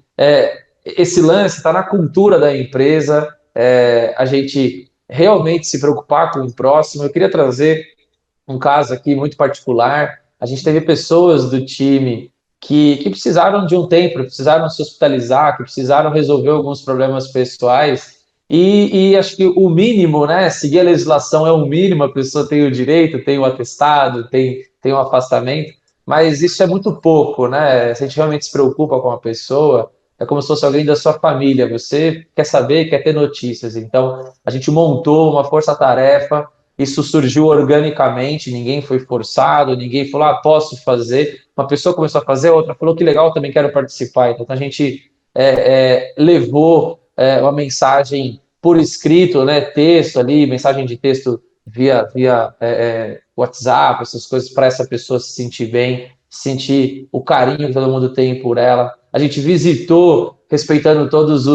esse lance está na cultura da empresa, a gente realmente se preocupar com o próximo. Eu queria trazer um caso aqui muito particular. A gente teve pessoas do time que precisaram de um tempo, precisaram se hospitalizar, que precisaram resolver alguns problemas pessoais. E acho que o mínimo, né? Seguir a legislação é o mínimo, a pessoa tem o direito, tem o atestado, tem o afastamento, mas isso é muito pouco, né? Se a gente realmente se preocupa com a pessoa, é como se fosse alguém da sua família, você quer saber, quer ter notícias. Então, a gente montou uma força-tarefa, isso surgiu organicamente, ninguém foi forçado, ninguém falou, posso fazer. Uma pessoa começou a fazer, outra falou, que legal, também quero participar. Então, a gente levou uma mensagem por escrito, né, texto ali, mensagem de texto via WhatsApp, essas coisas, para essa pessoa se sentir bem, sentir o carinho que todo mundo tem por ela. A gente visitou, respeitando todos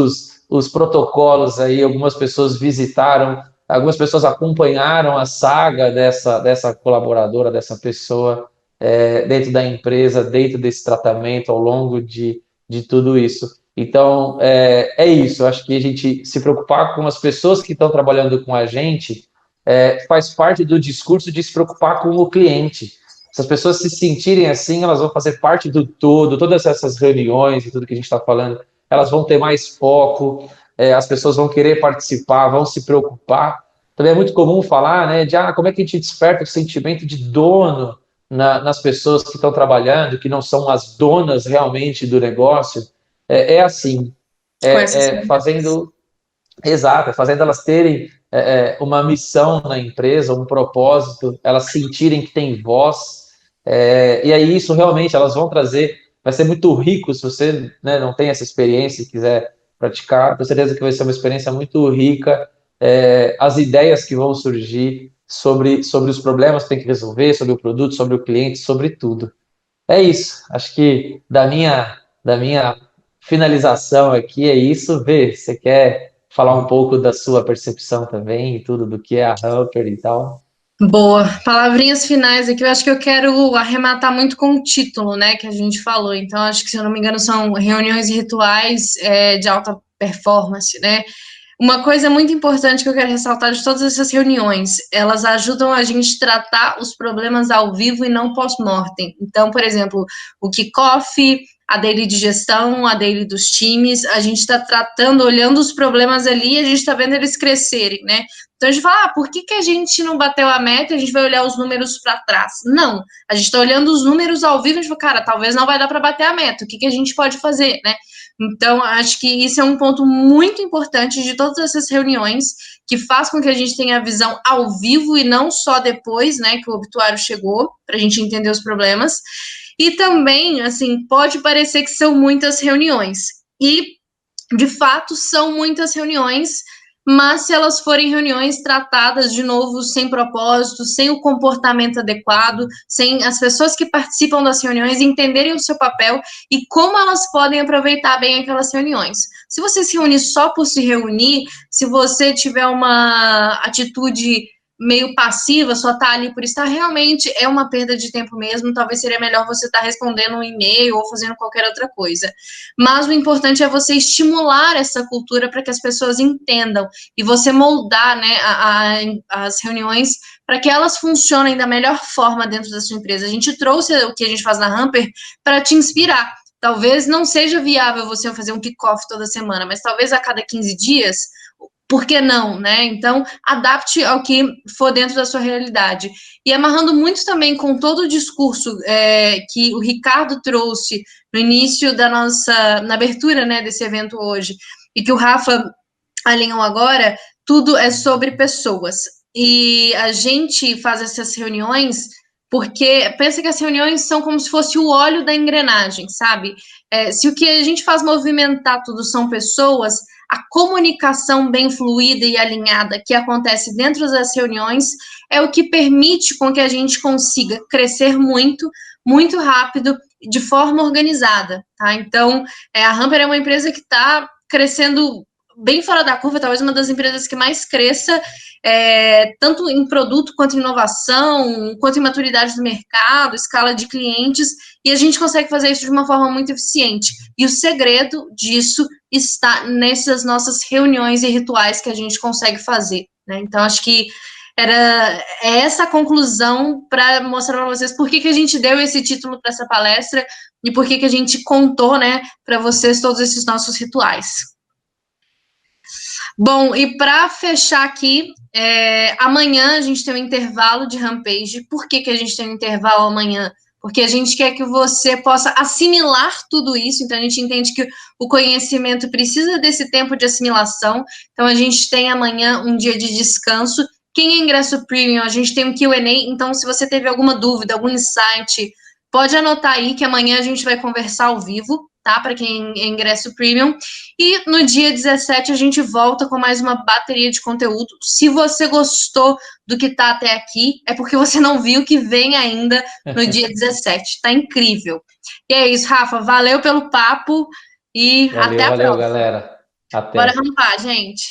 os protocolos aí, algumas pessoas visitaram, algumas pessoas acompanharam a saga dessa colaboradora, dessa pessoa dentro da empresa, dentro desse tratamento, ao longo de tudo isso. Então, é isso. Eu acho que a gente se preocupar com as pessoas que estão trabalhando com a gente faz parte do discurso de se preocupar com o cliente. Se as pessoas se sentirem assim, elas vão fazer parte do todo, todas essas reuniões e tudo que a gente está falando, elas vão ter mais foco, as pessoas vão querer participar, vão se preocupar. Também é muito comum falar, né, de como é que a gente desperta o sentimento de dono nas pessoas que estão trabalhando, que não são as donas realmente do negócio. Assim, fazendo elas terem uma missão na empresa, um propósito, elas sentirem que tem voz, e aí isso realmente elas vão trazer, vai ser muito rico se você, né, não tem essa experiência e quiser praticar, tenho certeza que vai ser uma experiência muito rica, as ideias que vão surgir sobre os problemas que tem que resolver, sobre o produto, sobre o cliente, sobre tudo. É isso. Acho que da minha finalização aqui é isso. Vê, você quer falar um pouco da sua percepção também e tudo do que é a Humper e tal? Boa. Palavrinhas finais aqui, eu acho que eu quero arrematar muito com o título, né, que a gente falou. Então, acho que, se eu não me engano, são reuniões e rituais de alta performance, né? Uma coisa muito importante que eu quero ressaltar de todas essas reuniões, elas ajudam a gente a tratar os problemas ao vivo e não pós-mortem. Então, por exemplo, o kickoff, a daily de gestão, a daily dos times, a gente está tratando, olhando os problemas ali e a gente está vendo eles crescerem, né? Então a gente fala, por que a gente não bateu a meta e a gente vai olhar os números para trás? Não, a gente está olhando os números ao vivo e a gente fala, cara, talvez não vai dar para bater a meta, o que a gente pode fazer, né? Então, acho que isso é um ponto muito importante de todas essas reuniões, que faz com que a gente tenha a visão ao vivo e não só depois, né, que o obituário chegou, para a gente entender os problemas. E também, assim, pode parecer que são muitas reuniões. E, de fato, são muitas reuniões, mas se elas forem reuniões tratadas, de novo, sem propósito, sem o comportamento adequado, sem as pessoas que participam das reuniões entenderem o seu papel e como elas podem aproveitar bem aquelas reuniões. Se você se reunir só por se reunir, se você tiver uma atitude meio passiva, só tá ali por estar, realmente é uma perda de tempo mesmo. Talvez seria melhor você estar respondendo um e-mail ou fazendo qualquer outra coisa. Mas o importante é você estimular essa cultura para que as pessoas entendam e você moldar, né, as reuniões para que elas funcionem da melhor forma dentro da sua empresa. A gente trouxe o que a gente faz na Humper para te inspirar. Talvez não seja viável você fazer um kickoff toda semana, mas talvez a cada 15 dias, por que não, né? Então, adapte ao que for dentro da sua realidade. E amarrando muito também com todo o discurso que o Ricardo trouxe no início da nossa, na abertura, né, desse evento hoje, e que o Rafa alinham agora, tudo é sobre pessoas. E a gente faz essas reuniões porque pensa que as reuniões são como se fosse o óleo da engrenagem, sabe? Se o que a gente faz movimentar tudo são pessoas, a comunicação bem fluida e alinhada que acontece dentro das reuniões é o que permite com que a gente consiga crescer muito, muito rápido, de forma organizada, tá? Então, a Hamper é uma empresa que está crescendo bem fora da curva, talvez uma das empresas que mais cresça, tanto em produto quanto em inovação, quanto em maturidade do mercado, escala de clientes, e a gente consegue fazer isso de uma forma muito eficiente. E o segredo disso está nessas nossas reuniões e rituais que a gente consegue fazer, né? Então, acho que era essa a conclusão para mostrar para vocês por que a gente deu esse título para essa palestra e por que a gente contou, né, para vocês todos esses nossos rituais. Bom, e para fechar aqui, amanhã a gente tem um intervalo de Rampage. Por que a gente tem um intervalo amanhã? Porque a gente quer que você possa assimilar tudo isso, então a gente entende que o conhecimento precisa desse tempo de assimilação, então a gente tem amanhã um dia de descanso. Quem é ingresso premium, a gente tem um Q&A, então se você teve alguma dúvida, algum insight, pode anotar aí que amanhã a gente vai conversar ao vivo, tá? Para quem é ingresso premium. E no dia 17 a gente volta com mais uma bateria de conteúdo. Se você gostou do que tá até aqui, é porque você não viu que vem ainda no dia 17. Tá incrível. E é isso, Rafa. Valeu pelo papo e Valeu, até a valeu, próxima. galera. Bora Até. rampar, gente.